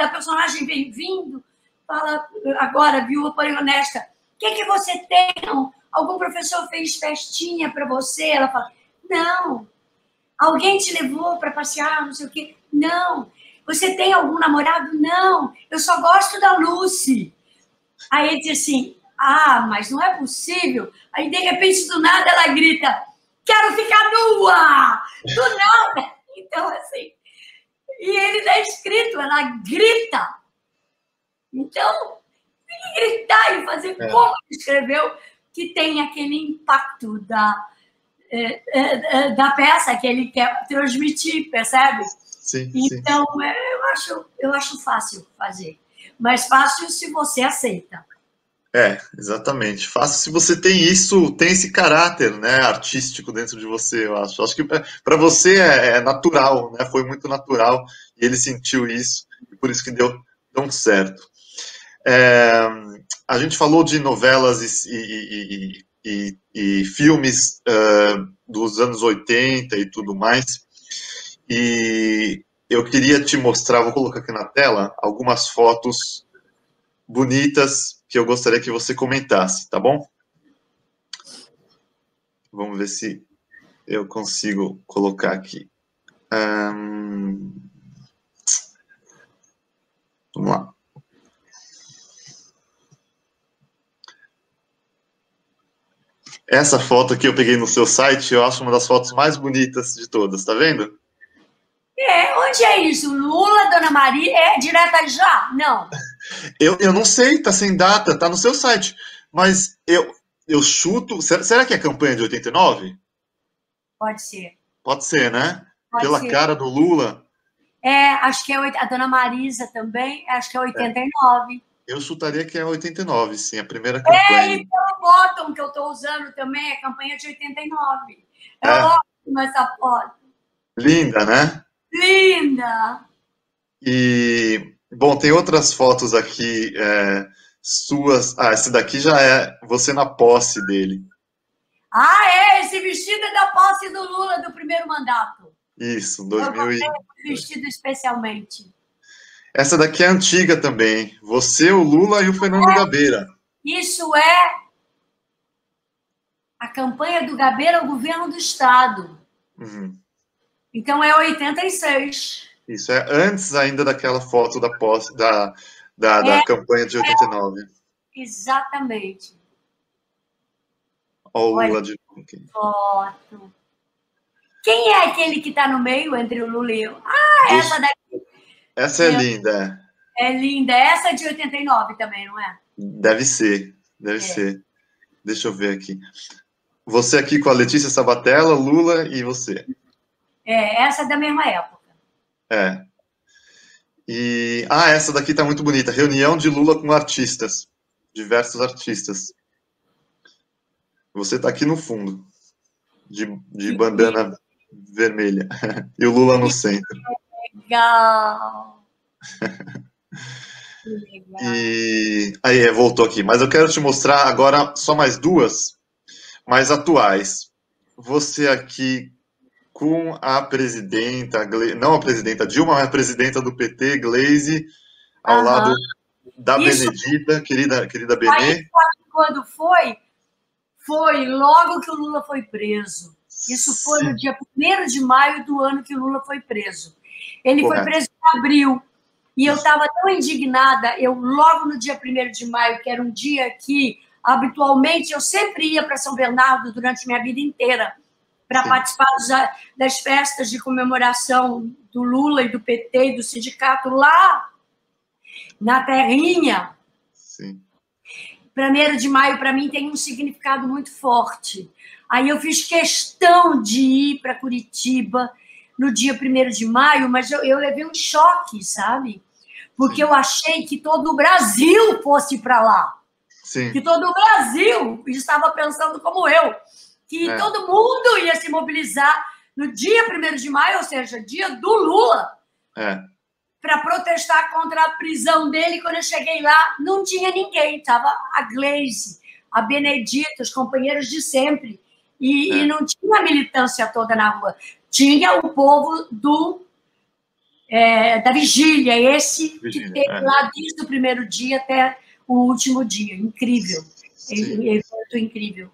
a personagem vem vindo, fala, agora, viúva porém honesta, o que você tem? Algum professor fez festinha para você? Ela fala, não. Alguém te levou para passear, não sei o quê? Não. Você tem algum namorado? Não. Eu só gosto da Lucy. Aí ele diz assim, mas não é possível. Aí, de repente, do nada, ela grita, quero ficar nua! Do nada. Então, assim, e ele dá escrito, ela grita. Então, tem que gritar e fazer como ele escreveu, que tem aquele impacto da peça que ele quer transmitir, percebe? Sim, então, eu acho fácil fazer. Mas fácil se você aceita. Exatamente. Fácil se você tem esse caráter, né, artístico dentro de você, eu acho. Acho que para você é natural, né? Foi muito natural e ele sentiu isso e por isso que deu tão certo. A gente falou de novelas e filmes dos anos 80 e tudo mais. E eu queria te mostrar, vou colocar aqui na tela, algumas fotos bonitas que eu gostaria que você comentasse, tá bom? Vamos ver se eu consigo colocar aqui. Vamos lá. Essa foto aqui eu peguei no seu site, eu acho uma das fotos mais bonitas de todas, tá vendo? Onde é isso? Lula, Dona Maria, direta já? Não. Eu não sei, tá sem data, tá no seu site. Mas eu chuto. Será que é a campanha de 89? Pode ser. Pode ser, né? Pode Pela ser. cara do Lula. Acho que é a Dona Marisa também, acho que é 89. Eu chutaria que é 89, sim, a primeira campanha. E pelo bottom que eu estou usando também, a campanha de 89. Ótima essa foto. Linda, né? Linda! E, bom, tem outras fotos aqui suas. Esse daqui já é você na posse dele. Esse vestido é da posse do Lula do primeiro mandato. Isso, 2000 vestido especialmente. Essa daqui é antiga também. Você, o Lula e o Fernando Gabeira. Isso é a campanha do Gabeira ao governo do Estado. Uhum. Então é 86. Isso é antes ainda daquela foto da posse da campanha de 89. Exatamente. Olha o Lula de novo aqui. Foto. Quem é aquele que está no meio entre o Lula e eu? Essa daqui. Essa é linda. É linda. Essa é de 89 também, não é? Deve ser. Deixa eu ver aqui. Você aqui com a Letícia Sabatella, Lula e você. Essa é da mesma época. E essa daqui tá muito bonita. Reunião de Lula com artistas. Diversos artistas. Você tá aqui no fundo. De bandana vermelha. E o Lula no centro. Legal. E aí, voltou aqui. Mas eu quero te mostrar agora só mais duas, mais atuais. Você aqui com a presidenta, não a presidenta Dilma, mas a presidenta do PT, Gleisi, ao lado da Isso, Benedita, querida Benê. quando foi? Foi logo que o Lula foi preso. Isso foi no dia 1º de maio do ano que o Lula foi preso. Ele foi preso em abril. E eu estava tão indignada, eu logo no dia 1º de maio, que era um dia que, habitualmente, eu sempre ia para São Bernardo durante minha vida inteira, para participar das festas de comemoração do Lula e do PT e do sindicato lá na terrinha. Sim. 1º de maio, para mim, tem um significado muito forte. Aí eu fiz questão de ir para Curitiba no dia 1º de maio, mas eu levei um choque, sabe? Porque eu achei que todo o Brasil fosse para lá. Sim. Que todo o Brasil estava pensando como eu. Que todo mundo ia se mobilizar no dia 1º de maio, ou seja, dia do Lula, para protestar contra a prisão dele. Quando eu cheguei lá, não tinha ninguém. Estava a Gleisi, a Benedita, os companheiros de sempre. E não tinha a militância toda na rua. Tinha o povo da vigília, esse que teve lá desde o primeiro dia até o último dia. Incrível. Evento incrível.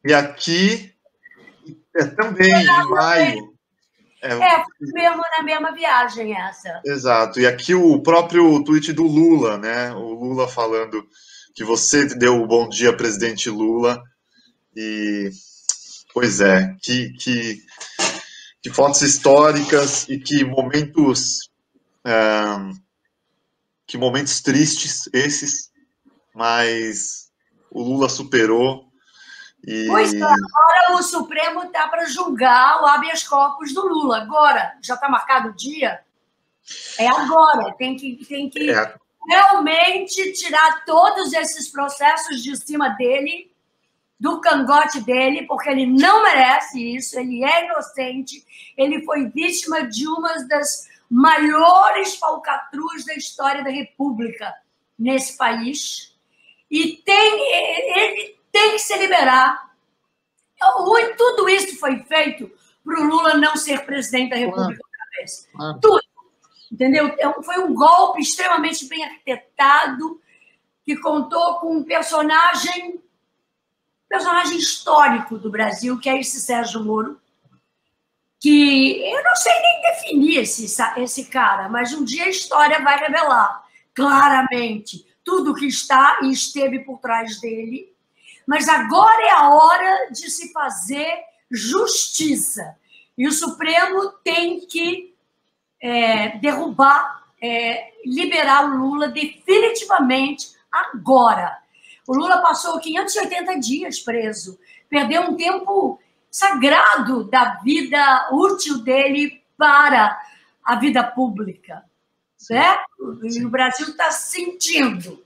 E aqui, também em maio... na mesma viagem essa. Exato. E aqui o próprio tweet do Lula, né? O Lula falando que você deu o bom dia, presidente Lula. E, pois é, que fotos históricas e que momentos tristes esses, mas o Lula superou. Pois é, agora o Supremo está para julgar o habeas corpus do Lula. Agora, já está marcado o dia? É agora. Tem que realmente tirar todos esses processos de cima dele, do cangote dele, porque ele não merece isso, ele é inocente, ele foi vítima de uma das maiores falcatruas da história da República nesse país. E ele tem que se liberar. Tudo isso foi feito para o Lula não ser presidente da República outra vez. Tudo. Entendeu? Foi um golpe extremamente bem arquitetado, que contou com um personagem histórico do Brasil, que é esse Sérgio Moro, que eu não sei nem definir esse cara, mas um dia a história vai revelar claramente tudo que está e esteve por trás dele. Mas agora é a hora de se fazer justiça. E o Supremo tem que liberar o Lula definitivamente agora. O Lula passou 580 dias preso, perdeu um tempo sagrado da vida útil dele para a vida pública. Certo? E o Brasil está sentindo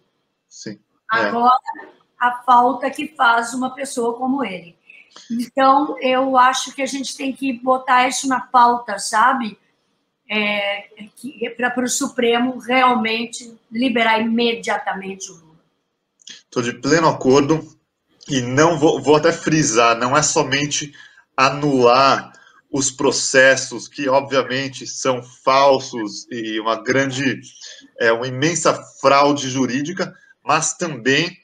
agora a falta que faz uma pessoa como ele. Então, eu acho que a gente tem que botar isso na pauta, sabe? Para o Supremo realmente liberar imediatamente o Lula. Estou de pleno acordo e não vou até frisar, não é somente anular os processos que obviamente são falsos e uma imensa fraude jurídica, mas também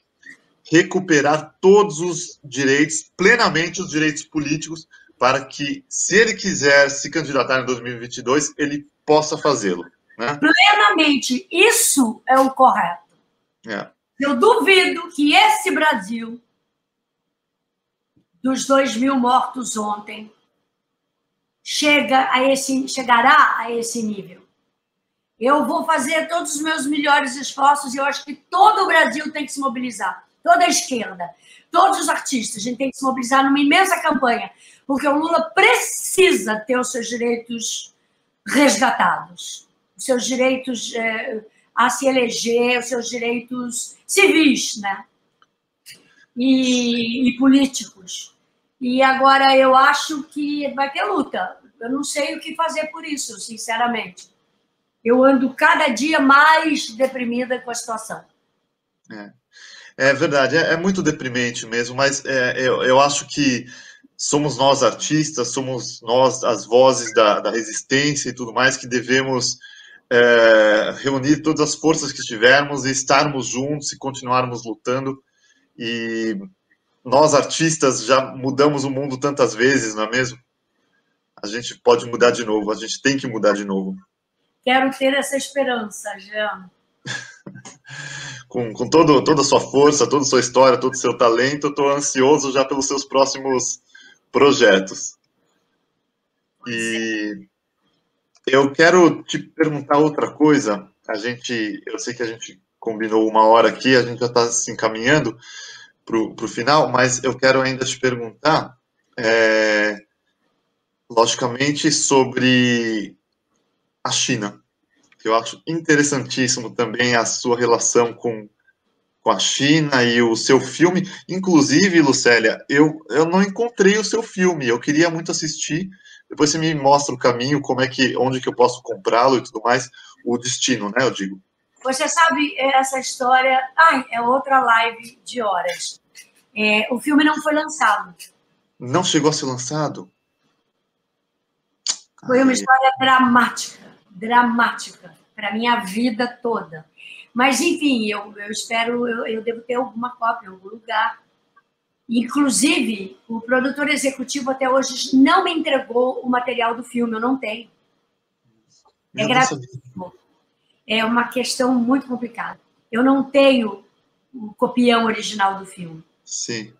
recuperar todos os direitos, plenamente os direitos políticos, para que, se ele quiser se candidatar em 2022, ele possa fazê-lo. Né? Plenamente. Isso é o correto. Eu duvido que esse Brasil, dos 2.000 mortos ontem, chegará a esse nível. Eu vou fazer todos os meus melhores esforços e eu acho que todo o Brasil tem que se mobilizar. Toda a esquerda, todos os artistas, a gente tem que se mobilizar numa imensa campanha, porque o Lula precisa ter os seus direitos resgatados, os seus direitos a se eleger, os seus direitos civis, né? E políticos. E agora eu acho que vai ter luta. Eu não sei o que fazer por isso, sinceramente. eu ando cada dia mais deprimida com a situação. É verdade, é muito deprimente mesmo, mas eu acho que somos nós artistas, somos nós as vozes da resistência e tudo mais que devemos reunir todas as forças que tivermos e estarmos juntos e continuarmos lutando. E nós artistas já mudamos o mundo tantas vezes, não é mesmo? A gente pode mudar de novo, a gente tem que mudar de novo. Quero ter essa esperança, Jean. Com toda a sua força, toda a sua história, todo o seu talento, eu estou ansioso já pelos seus próximos projetos. E eu quero te perguntar outra coisa. Eu sei que a gente combinou 1 hora aqui, a gente já está se encaminhando para o final, mas eu quero ainda te perguntar, logicamente, sobre a China. Eu acho interessantíssimo também a sua relação com a China e o seu filme. Inclusive, Lucélia, eu não encontrei o seu filme, eu queria muito assistir. Depois você me mostra o caminho, onde que eu posso comprá-lo e tudo mais. O destino, né, eu digo. Você sabe essa história... é outra live de horas. O filme não foi lançado. Não chegou a ser lançado? Foi uma história dramática, para a minha vida toda. Mas, enfim, eu espero, eu devo ter alguma cópia em algum lugar. Inclusive, o produtor executivo até hoje não me entregou o material do filme, eu não tenho. É gravíssimo. É uma questão muito complicada. Eu não tenho o copião original do filme. Sim.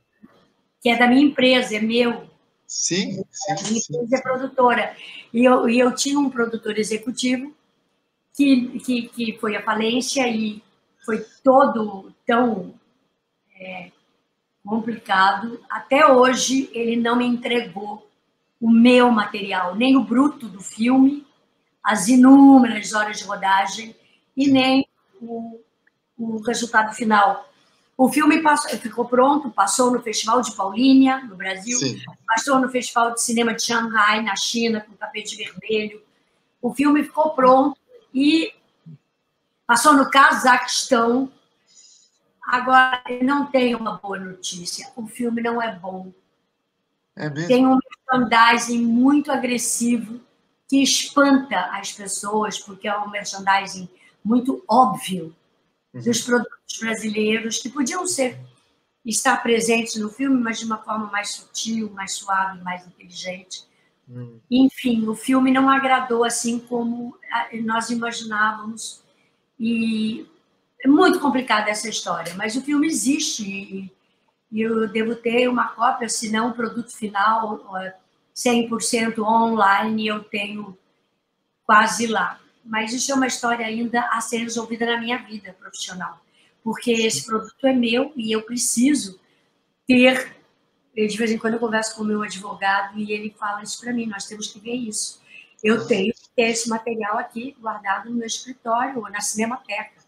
Que é da minha empresa, é meu. Sim. A minha empresa é produtora. E eu tinha um produtor executivo que foi à falência e foi todo tão complicado. Até hoje, ele não me entregou o meu material, nem o bruto do filme, as inúmeras horas de rodagem e nem o resultado final. O filme ficou pronto, passou no Festival de Paulínia, no Brasil, sim, passou no Festival de Cinema de Xangai, na China, com tapete vermelho. O filme ficou pronto e passou no Cazaquistão. Agora, eu não tenho uma boa notícia. O filme não é bom. É mesmo? Tem um merchandising muito agressivo que espanta as pessoas, porque é um merchandising muito óbvio dos produtos brasileiros que podiam estar presentes no filme, mas de uma forma mais sutil, mais suave, mais inteligente. Enfim, o filme não agradou assim como nós imaginávamos. E é muito complicada essa história, mas o filme existe e eu devo ter uma cópia, se não o produto final, 100% online, eu tenho quase lá. Mas isso é uma história ainda a ser resolvida na minha vida profissional, porque esse produto é meu e eu preciso ter... De vez em quando eu converso com o meu advogado e ele fala isso para mim, nós temos que ver isso. Eu tenho que ter esse material aqui guardado no meu escritório ou na Cinemateca,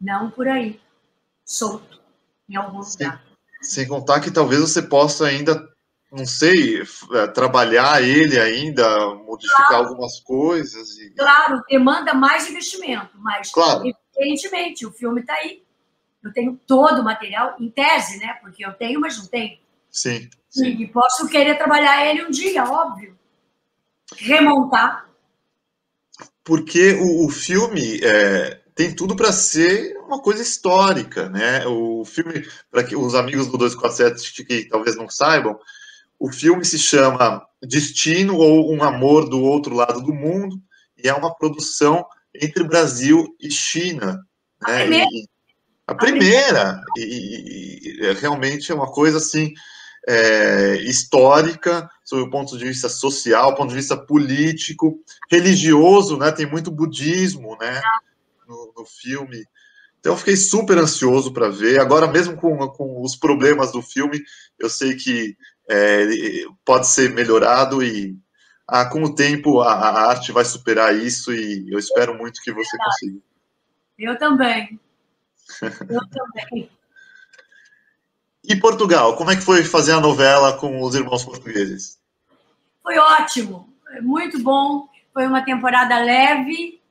não por aí, solto, em algum lugar. Sem contar que talvez você possa ainda, não sei, trabalhar ele ainda, modificar algumas coisas. Claro, demanda mais investimento, mas, claro, evidentemente, o filme está aí. Eu tenho todo o material, em tese, né? Porque eu tenho, mas não tenho. Sim. E posso querer trabalhar ele um dia, óbvio. Remontar. Porque o filme tem tudo para ser uma coisa histórica, né? O filme, para que os amigos do 247 que talvez não saibam, o filme se chama Destino ou Um Amor do Outro Lado do Mundo e é uma produção entre Brasil e China. Né? A primeira. E realmente é uma coisa assim histórica, sob o ponto de vista social, ponto de vista político, religioso, né? Tem muito budismo, né? No filme. Então eu fiquei super ansioso para ver. Agora, mesmo com os problemas do filme, eu sei que pode ser melhorado e com o tempo a arte vai superar isso e eu espero muito que você consiga. Eu também. Eu também. E Portugal, como é que foi fazer a novela com os irmãos portugueses? Foi ótimo, muito bom. Foi uma temporada leve,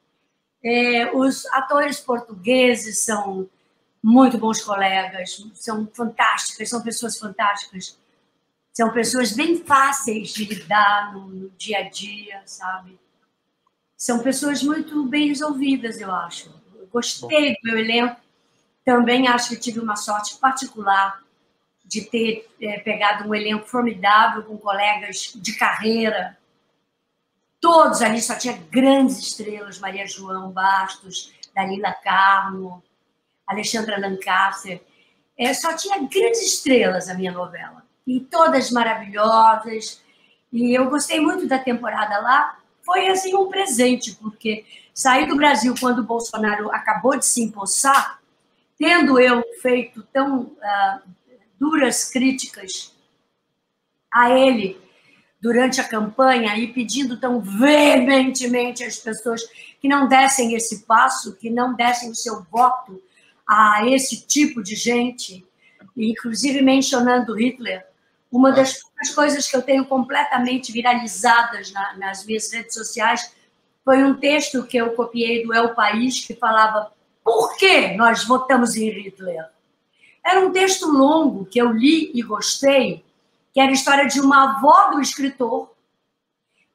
Os atores portugueses são muito bons colegas, são fantásticas, são pessoas fantásticas. São pessoas bem fáceis de lidar no dia a dia, sabe? São pessoas muito bem resolvidas, eu acho. Eu gostei do meu elenco. Também acho que tive uma sorte particular de ter pegado um elenco formidável com colegas de carreira. Todos ali, só tinha grandes estrelas, Maria João Bastos, Dalila Carmo, Alexandra Lancaster. Só tinha grandes estrelas a minha novela. E todas maravilhosas. E eu gostei muito da temporada lá. Foi, assim, um presente, porque sair do Brasil quando o Bolsonaro acabou de se empossar, tendo eu feito tão duras críticas a ele durante a campanha e pedindo tão veementemente às pessoas que não dessem esse passo, que não dessem o seu voto a esse tipo de gente, inclusive mencionando Hitler. Uma das coisas que eu tenho completamente viralizadas nas minhas redes sociais foi um texto que eu copiei do El País, que falava: por que nós votamos em Hitler? Era um texto longo que eu li e gostei, que era a história de uma avó do escritor,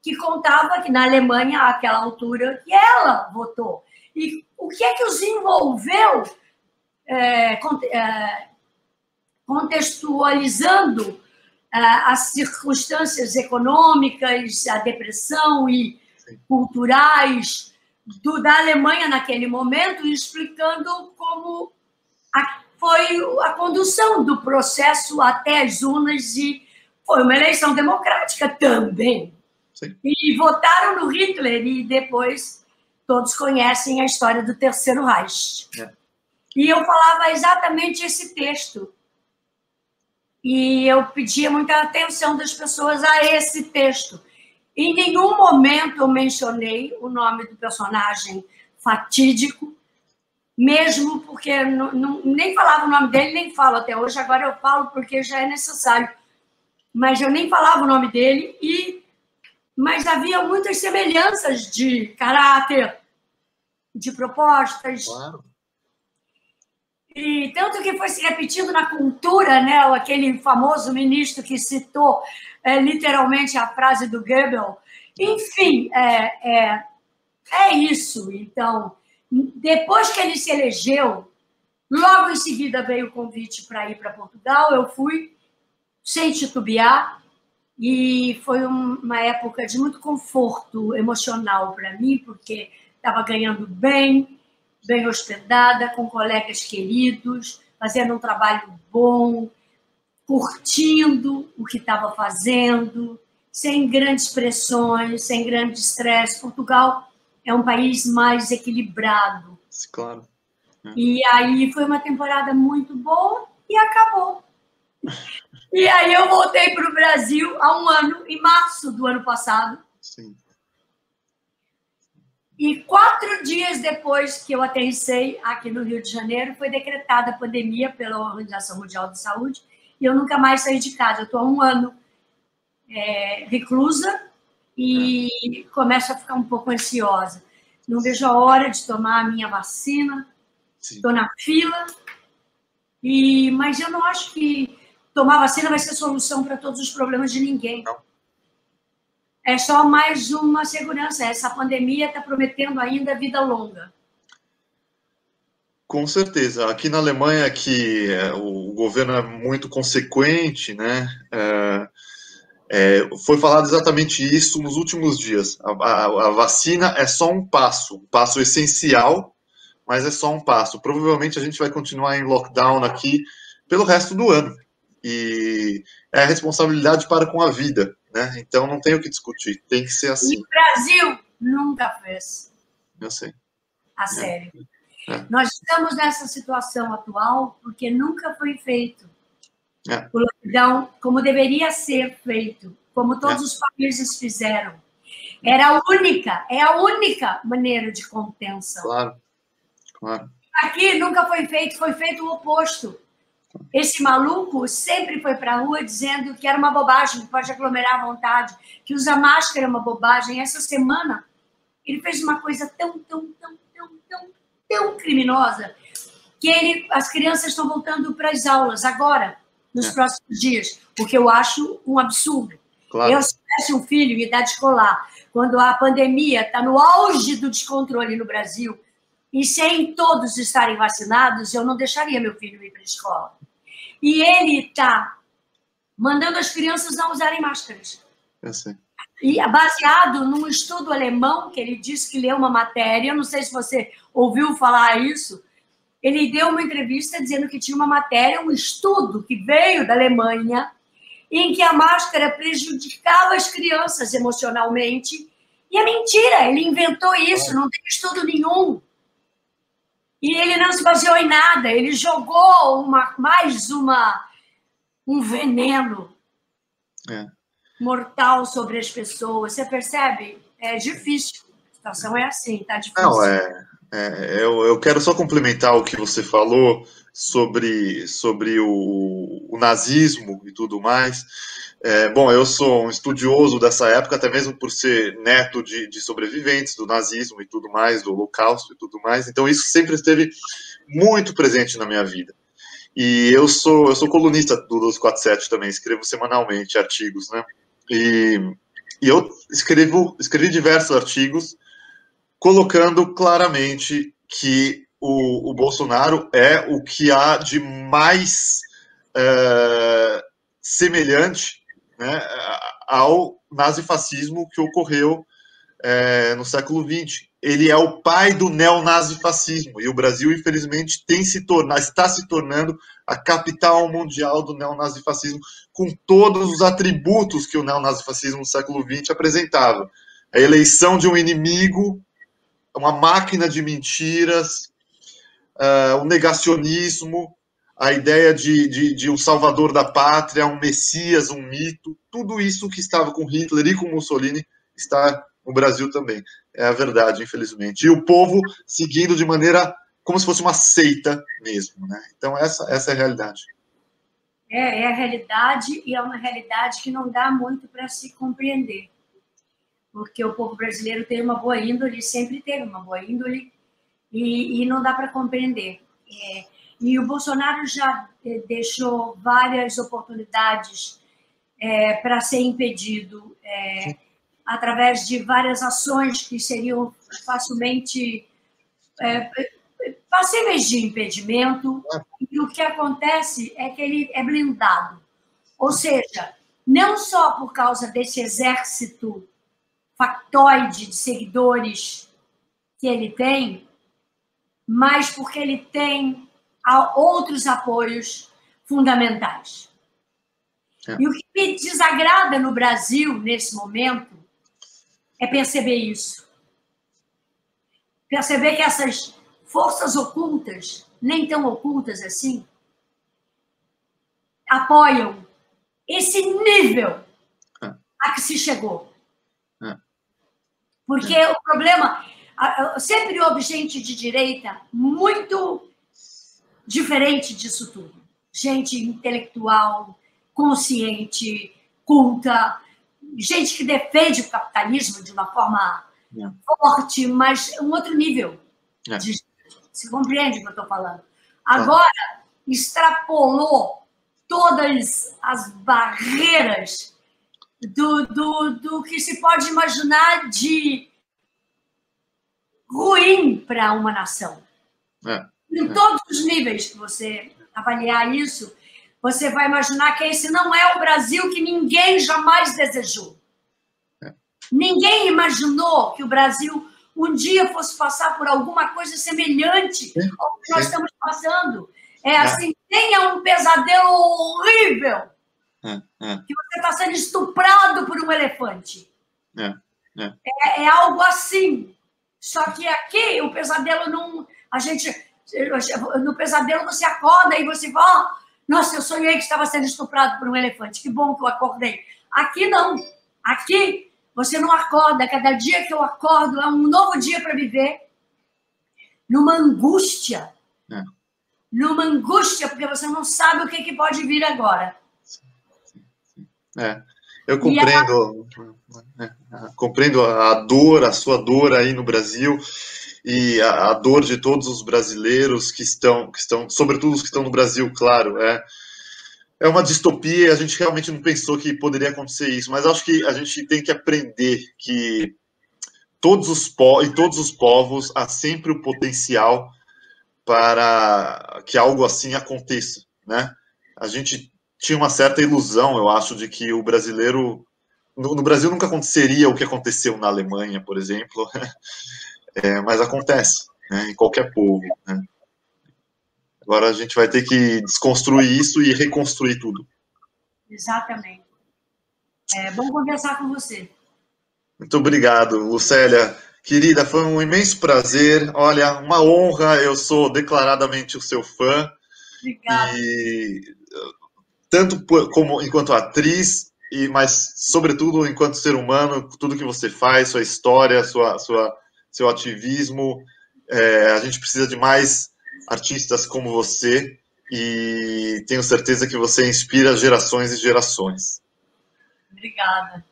que contava que na Alemanha, àquela altura, que ela votou. E o que é que os envolveu, contextualizando as circunstâncias econômicas, a depressão e culturais da Alemanha naquele momento, explicando como foi a condução do processo até as urnas, e foi uma eleição democrática também. Sim. E votaram no Hitler, e depois todos conhecem a história do Terceiro Reich. E eu falava exatamente esse texto. E eu pedia muita atenção das pessoas a esse texto. Em nenhum momento eu mencionei o nome do personagem fatídico, mesmo porque nem falava o nome dele, nem falo até hoje. Agora eu falo porque já é necessário. Mas eu nem falava o nome dele, mas havia muitas semelhanças de caráter, de propostas. Claro. E tanto que foi se repetindo na cultura, né? Aquele famoso ministro que citou literalmente a frase do Goebbels. Enfim, é isso. Então, depois que ele se elegeu, logo em seguida veio o convite para ir para Portugal. Eu fui sem titubear, e foi uma época de muito conforto emocional para mim, porque estava ganhando bem hospedada, com colegas queridos, fazendo um trabalho bom, curtindo o que estava fazendo, sem grandes pressões, sem grande estresse. Portugal é um país mais equilibrado. Claro. E aí foi uma temporada muito boa e acabou. E aí eu voltei para o Brasil há um ano, em março do ano passado. Sim. E 4 dias depois que eu aterrissei aqui no Rio de Janeiro, foi decretada a pandemia pela Organização Mundial de Saúde, e eu nunca mais saí de casa. Eu estou há um ano reclusa e começo a ficar um pouco ansiosa. Não vejo a hora de tomar a minha vacina. Estou na fila, mas eu não acho que tomar vacina vai ser solução para todos os problemas de ninguém. Não. É só mais uma segurança. Essa pandemia está prometendo ainda vida longa. Com certeza. Aqui na Alemanha, que o governo é muito consequente, né? Foi falado exatamente isso nos últimos dias. A vacina é só um passo essencial, mas é só um passo. Provavelmente a gente vai continuar em lockdown aqui pelo resto do ano. E é a responsabilidade para com a vida, né? Então não tem o que discutir, tem que ser assim. E o Brasil nunca fez. Eu sei. A sério. Nós estamos nessa situação atual porque nunca foi feito o lockdown como deveria ser feito, como todos os países fizeram. É a única maneira de contenção. Claro. Aqui nunca foi feito o oposto. Esse maluco sempre foi para a rua dizendo que era uma bobagem, que pode aglomerar à vontade, que usar máscara é uma bobagem. Essa semana, ele fez uma coisa tão tão criminosa que as crianças estão voltando para as aulas agora, nos próximos dias, o que eu acho um absurdo. Claro. Eu, se tivesse um filho em idade escolar, quando a pandemia está no auge do descontrole no Brasil, e sem todos estarem vacinados, eu não deixaria meu filho ir para a escola. E ele está mandando as crianças não usarem máscaras. Eu sei. E baseado num estudo alemão, que ele disse que leu uma matéria, eu não sei se você ouviu falar isso, ele deu uma entrevista dizendo que tinha uma matéria, um estudo que veio da Alemanha, em que a máscara prejudicava as crianças emocionalmente. E é mentira, ele inventou isso, não tem estudo nenhum. E ele não se baseou em nada, ele jogou um veneno mortal sobre as pessoas. Você percebe? É difícil. A situação é assim, tá difícil. Não, eu quero só complementar o que você falou sobre o nazismo e tudo mais. Bom, eu sou um estudioso dessa época, até mesmo por ser neto de sobreviventes do nazismo e tudo mais, do Holocausto e tudo mais. Então, isso sempre esteve muito presente na minha vida. E eu sou colunista do 1247 também, escrevo semanalmente artigos, né? E eu escrevi diversos artigos colocando claramente que o Bolsonaro é o que há de mais semelhante, né, ao nazifascismo que ocorreu no século XX. Ele é o pai do neonazifascismo, e o Brasil, infelizmente, está se tornando a capital mundial do neonazifascismo, com todos os atributos que o neonazifascismo no século XX apresentava. A eleição de um inimigo, uma máquina de mentiras, o negacionismo, a ideia de um salvador da pátria, um messias, um mito, tudo isso que estava com Hitler e com Mussolini está no Brasil também. É a verdade, infelizmente. E o povo seguindo de maneira como se fosse uma seita mesmo, né? Então, essa é a realidade. É a realidade, e é uma realidade que não dá muito para se compreender. Porque o povo brasileiro tem uma boa índole, sempre teve uma boa índole, e não dá para compreender. E o Bolsonaro já deixou várias oportunidades para ser impedido, através de várias ações que seriam facilmente passíveis de impedimento, e o que acontece é que ele é blindado. Ou seja, não só por causa desse exército factoide de seguidores que ele tem, mas porque ele tem outros apoios fundamentais. E o que me desagrada no Brasil, nesse momento, é perceber isso. Perceber que essas forças ocultas, nem tão ocultas assim, apoiam esse nível a que se chegou. Porque o problema... Sempre houve gente de direita muito diferente disso tudo. Gente intelectual, consciente, culta, gente que defende o capitalismo de uma forma forte, mas um outro nível. Você compreende o que eu estou falando? Agora, extrapolou todas as barreiras do que se pode imaginar de ruim para uma nação. Em todos os níveis que você avaliar isso, você vai imaginar que esse não é o Brasil que ninguém jamais desejou. Ninguém imaginou que o Brasil um dia fosse passar por alguma coisa semelhante ao que nós estamos passando. Assim, tenha um pesadelo horrível que você está sendo estuprado por um elefante. É algo assim. Só que aqui o pesadelo não... No pesadelo você acorda e você fala, nossa, eu sonhei que estava sendo estuprado por um elefante, que bom que eu acordei. Aqui não. Aqui você não acorda. Cada dia que eu acordo é um novo dia para viver. Numa angústia. Numa angústia, porque você não sabe o que pode vir agora. Eu compreendo, compreendo a dor, a sua dor aí no Brasil. e a dor de todos os brasileiros que estão, sobretudo os que estão no Brasil, claro, é uma distopia e a gente realmente não pensou que poderia acontecer isso, mas acho que a gente tem que aprender que em todos os povos há sempre o potencial para que algo assim aconteça, né? A gente tinha uma certa ilusão, eu acho, de que o brasileiro... No Brasil nunca aconteceria o que aconteceu na Alemanha, por exemplo, mas acontece, né, em qualquer povo, né? Agora a gente vai ter que desconstruir isso e reconstruir tudo. Exatamente. É bom conversar com você. Muito obrigado, Lucélia. Querida, foi um imenso prazer. Olha, uma honra. Eu sou declaradamente o seu fã. Obrigada. E tanto como enquanto atriz, mas sobretudo enquanto ser humano, tudo que você faz, sua história, seu ativismo. A gente precisa de mais artistas como você e tenho certeza que você inspira gerações e gerações. Obrigada.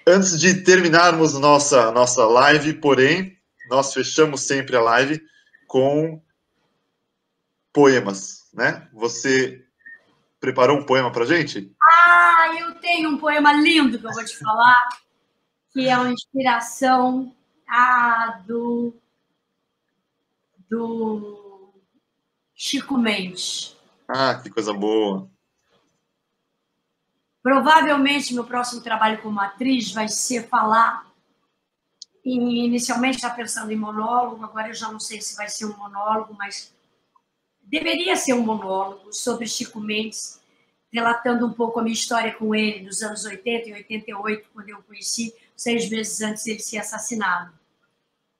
Antes de terminarmos nossa live, porém, nós fechamos sempre a live com poemas, né? Você preparou um poema para gente? Eu tenho um poema lindo que eu vou te falar, que é uma inspiração do Chico Mendes. Que coisa boa. Provavelmente, meu próximo trabalho como atriz vai ser falar. Inicialmente estava pensando em monólogo, agora eu já não sei se vai ser um monólogo, mas deveria ser um monólogo sobre Chico Mendes, relatando um pouco a minha história com ele nos anos 80 e 88, quando eu o conheci, 6 meses antes dele ser assassinado.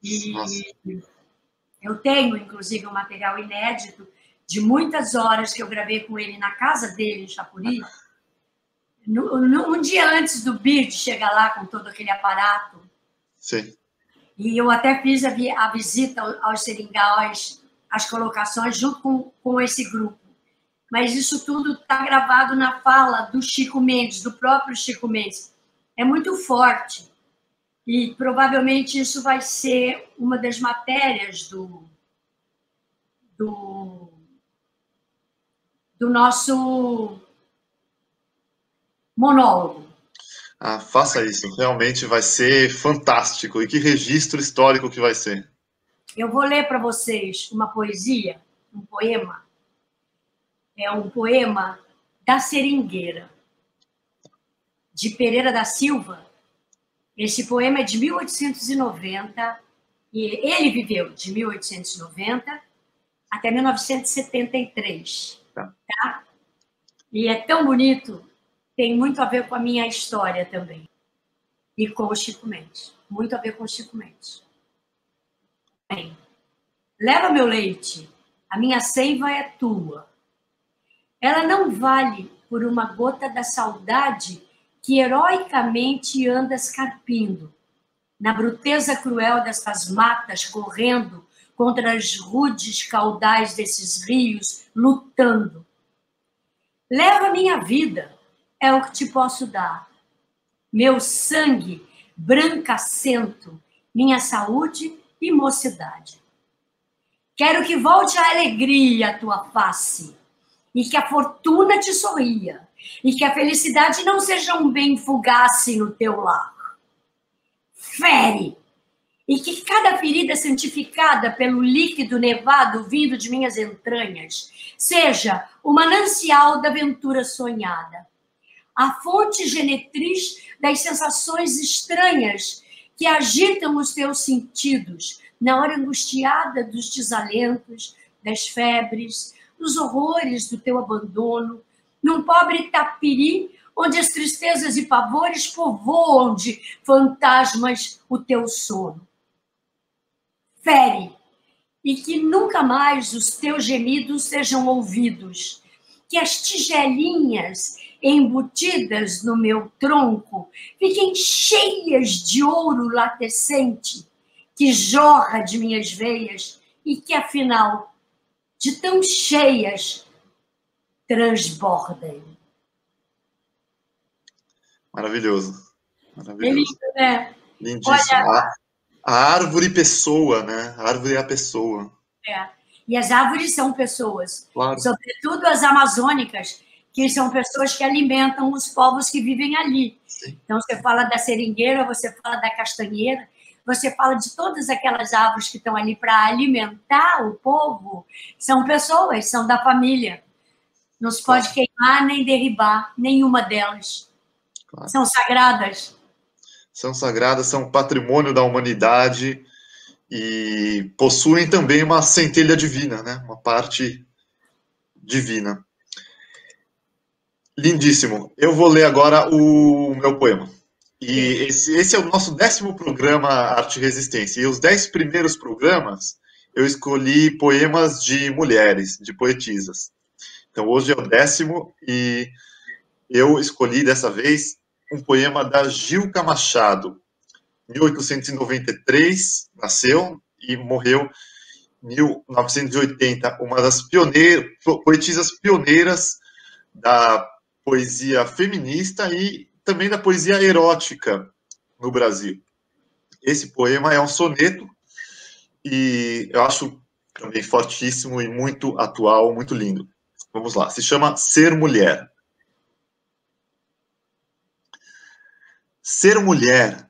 E Nossa. eu tenho, inclusive, um material inédito de muitas horas que eu gravei com ele na casa dele, em Chapuri, um dia antes do BID chegar lá com todo aquele aparato. Sim. E eu até fiz a visita aos seringal, as colocações, junto com esse grupo. Mas isso tudo está gravado na fala do Chico Mendes, do próprio Chico Mendes. É muito forte. E provavelmente isso vai ser uma das matérias do nosso monólogo. Faça isso, realmente vai ser fantástico. E que registro histórico que vai ser. Eu vou ler para vocês uma poesia, um poema. É um poema da Seringueira, de Pereira da Silva. Esse poema é de 1890, e ele viveu de 1890 até 1973. Tá? E é tão bonito, tem muito a ver com a minha história também. E com o Chico Mendes. Muito a ver com o Chico Mendes. Bem, leva meu leite, a minha seiva é tua. Ela não vale por uma gota da saudade que heroicamente andas carpindo, na bruteza cruel dessas matas, correndo contra as rudes caudais desses rios, lutando. Leva minha vida, é o que te posso dar. Meu sangue brancacento, minha saúde e mocidade. Quero que volte a alegria à tua face, e que a fortuna te sorria, e que a felicidade não seja um bem fugaz no teu lar. Fere, e que cada ferida santificada pelo líquido nevado vindo de minhas entranhas seja o manancial da ventura sonhada, a fonte genetriz das sensações estranhas que agitam os teus sentidos na hora angustiada dos desalentos, das febres, dos horrores do teu abandono, num pobre tapiri onde as tristezas e pavores povoam de fantasmas o teu sono. Fere, e que nunca mais os teus gemidos sejam ouvidos, que as tigelinhas embutidas no meu tronco fiquem cheias de ouro latecente, que jorra de minhas veias e que, afinal, de tão cheias, transbordem. Maravilhoso. É lindo, né? Lindíssimo. Olha, A árvore pessoa, né? A árvore é a pessoa. É. E as árvores são pessoas, Claro. sobretudo as amazônicas, que são pessoas que alimentam os povos que vivem ali. Sim. Então, você fala da seringueira, você fala da castanheira, você fala de todas aquelas árvores que estão ali para alimentar o povo, são pessoas, são da família. Não se pode queimar nem derribar nenhuma delas. Claro. São sagradas. São sagradas, são patrimônio da humanidade e possuem também uma centelha divina, né? Uma parte divina. Lindíssimo. Eu vou ler agora o meu poema. E esse é o nosso 10º programa Arte e Resistência. E os 10 primeiros programas eu escolhi poemas de mulheres, de poetisas. Então hoje é o 10º e eu escolhi dessa vez um poema da Gilca Machado. 1893 nasceu e morreu em 1980. Uma das poetisas pioneiras da poesia feminista e também da poesia erótica no Brasil. Esse poema é um soneto e eu acho também fortíssimo e muito atual, muito lindo. Vamos lá, se chama Ser Mulher. Ser mulher,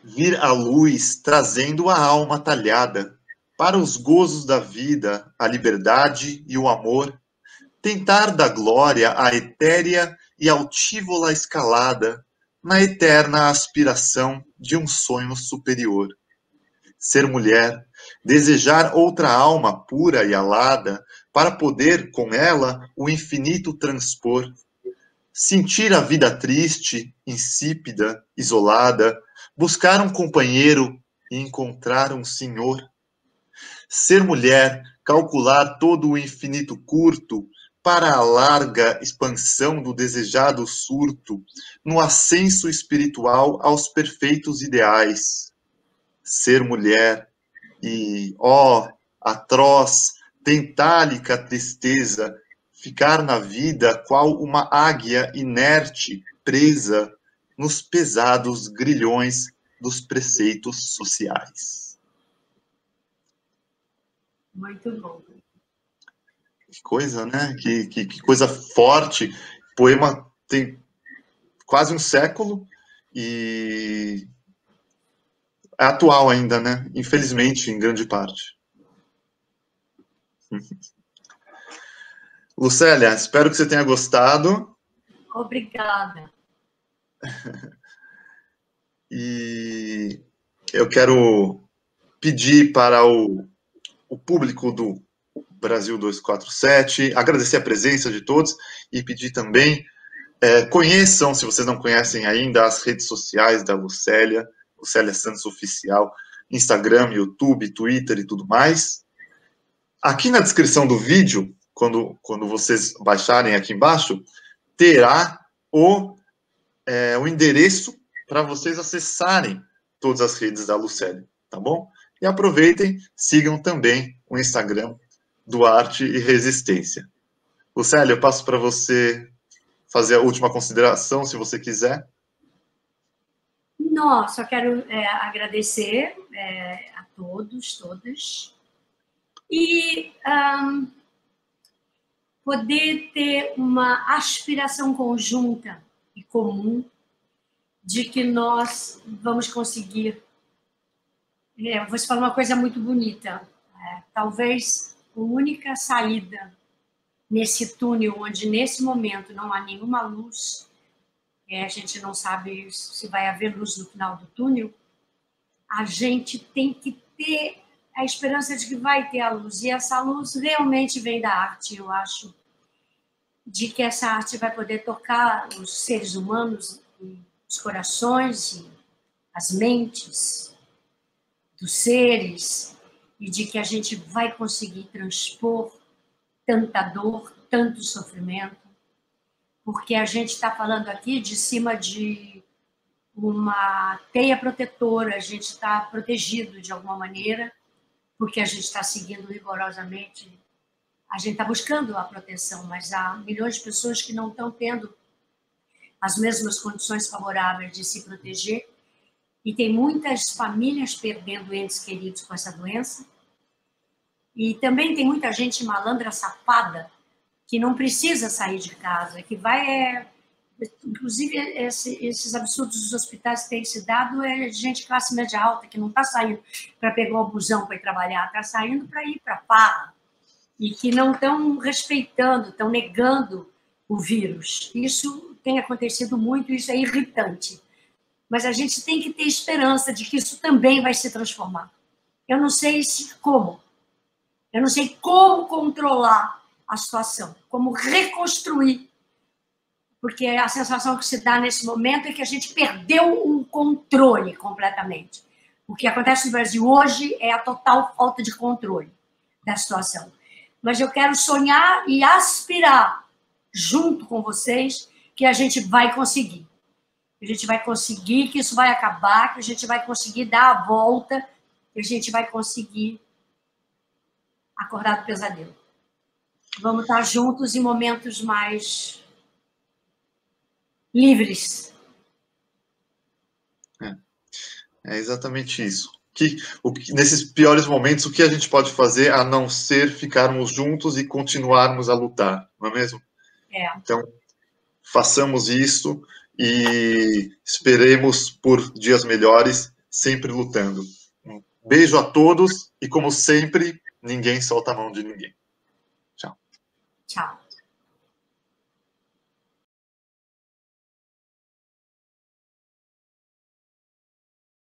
vir à luz trazendo a alma talhada para os gozos da vida, a liberdade e o amor, tentar da glória a etérea e altívola escalada na eterna aspiração de um sonho superior. Ser mulher, desejar outra alma pura e alada para poder, com ela, o infinito transpor. Sentir a vida triste, insípida, isolada, buscar um companheiro e encontrar um senhor. Ser mulher, calcular todo o infinito curto para a larga expansão do desejado surto, no ascenso espiritual aos perfeitos ideais. Ser mulher e, ó, atroz, tentálica tristeza, ficar na vida qual uma águia inerte, presa nos pesados grilhões dos preceitos sociais. Muito bom. Que coisa, né? Que coisa forte. O poema tem quase um século e é atual ainda, né? Infelizmente, em grande parte. Lucélia, espero que você tenha gostado. Obrigada. E eu quero pedir para o público do Brasil 247, agradecer a presença de todos e pedir também, conheçam, se vocês não conhecem ainda, as redes sociais da Lucélia, Lucélia Santos Oficial, Instagram, YouTube, Twitter e tudo mais. Aqui na descrição do vídeo, quando vocês baixarem aqui embaixo, terá o endereço para vocês acessarem todas as redes da Lucélia, tá bom? E aproveitem, sigam também o Instagram do Arte e Resistência. Lucélia, eu passo para você fazer a última consideração, se você quiser. Não, só quero agradecer a todos, todas, e poder ter uma aspiração conjunta e comum de que nós vamos conseguir. Vou te falar uma coisa muito bonita. Talvez a única saída nesse túnel, onde nesse momento não há nenhuma luz, a gente não sabe se vai haver luz no final do túnel, a gente tem que ter a esperança de que vai ter a luz. E essa luz realmente vem da arte, eu acho, de que essa arte vai poder tocar os seres humanos, os corações, e as mentes dos seres, e de que a gente vai conseguir transpor tanta dor, tanto sofrimento, porque a gente está falando aqui de cima de uma teia protetora, a gente está protegido de alguma maneira, porque a gente está seguindo rigorosamente, a gente está buscando a proteção, mas há milhões de pessoas que não estão tendo as mesmas condições favoráveis de se proteger, E tem muitas famílias perdendo entes queridos com essa doença. E também tem muita gente malandra, safada, que não precisa sair de casa, que vai... inclusive, esses absurdos dos hospitais que têm se dado é gente de classe média alta, que não está saindo para pegar o busão para ir trabalhar, está saindo para ir para a farra. E que não estão respeitando, estão negando o vírus. Isso tem acontecido muito, isso é irritante. Mas a gente tem que ter esperança de que isso também vai se transformar. Eu não sei como. Eu não sei como controlar a situação, como reconstruir. Porque a sensação que se dá nesse momento é que a gente perdeu o controle completamente. O que acontece no Brasil hoje é a total falta de controle da situação. Mas eu quero sonhar e aspirar, junto com vocês, que a gente vai conseguir. Que a gente vai conseguir, que isso vai acabar, que a gente vai conseguir dar a volta, que a gente vai conseguir acordar do pesadelo. Vamos estar juntos em momentos mais livres. É exatamente isso. Nesses piores momentos, o que a gente pode fazer a não ser ficarmos juntos e continuarmos a lutar, não é mesmo? Então, façamos isso e esperemos por dias melhores, sempre lutando. Um beijo a todos e, como sempre, ninguém solta a mão de ninguém. Tchau. Tchau.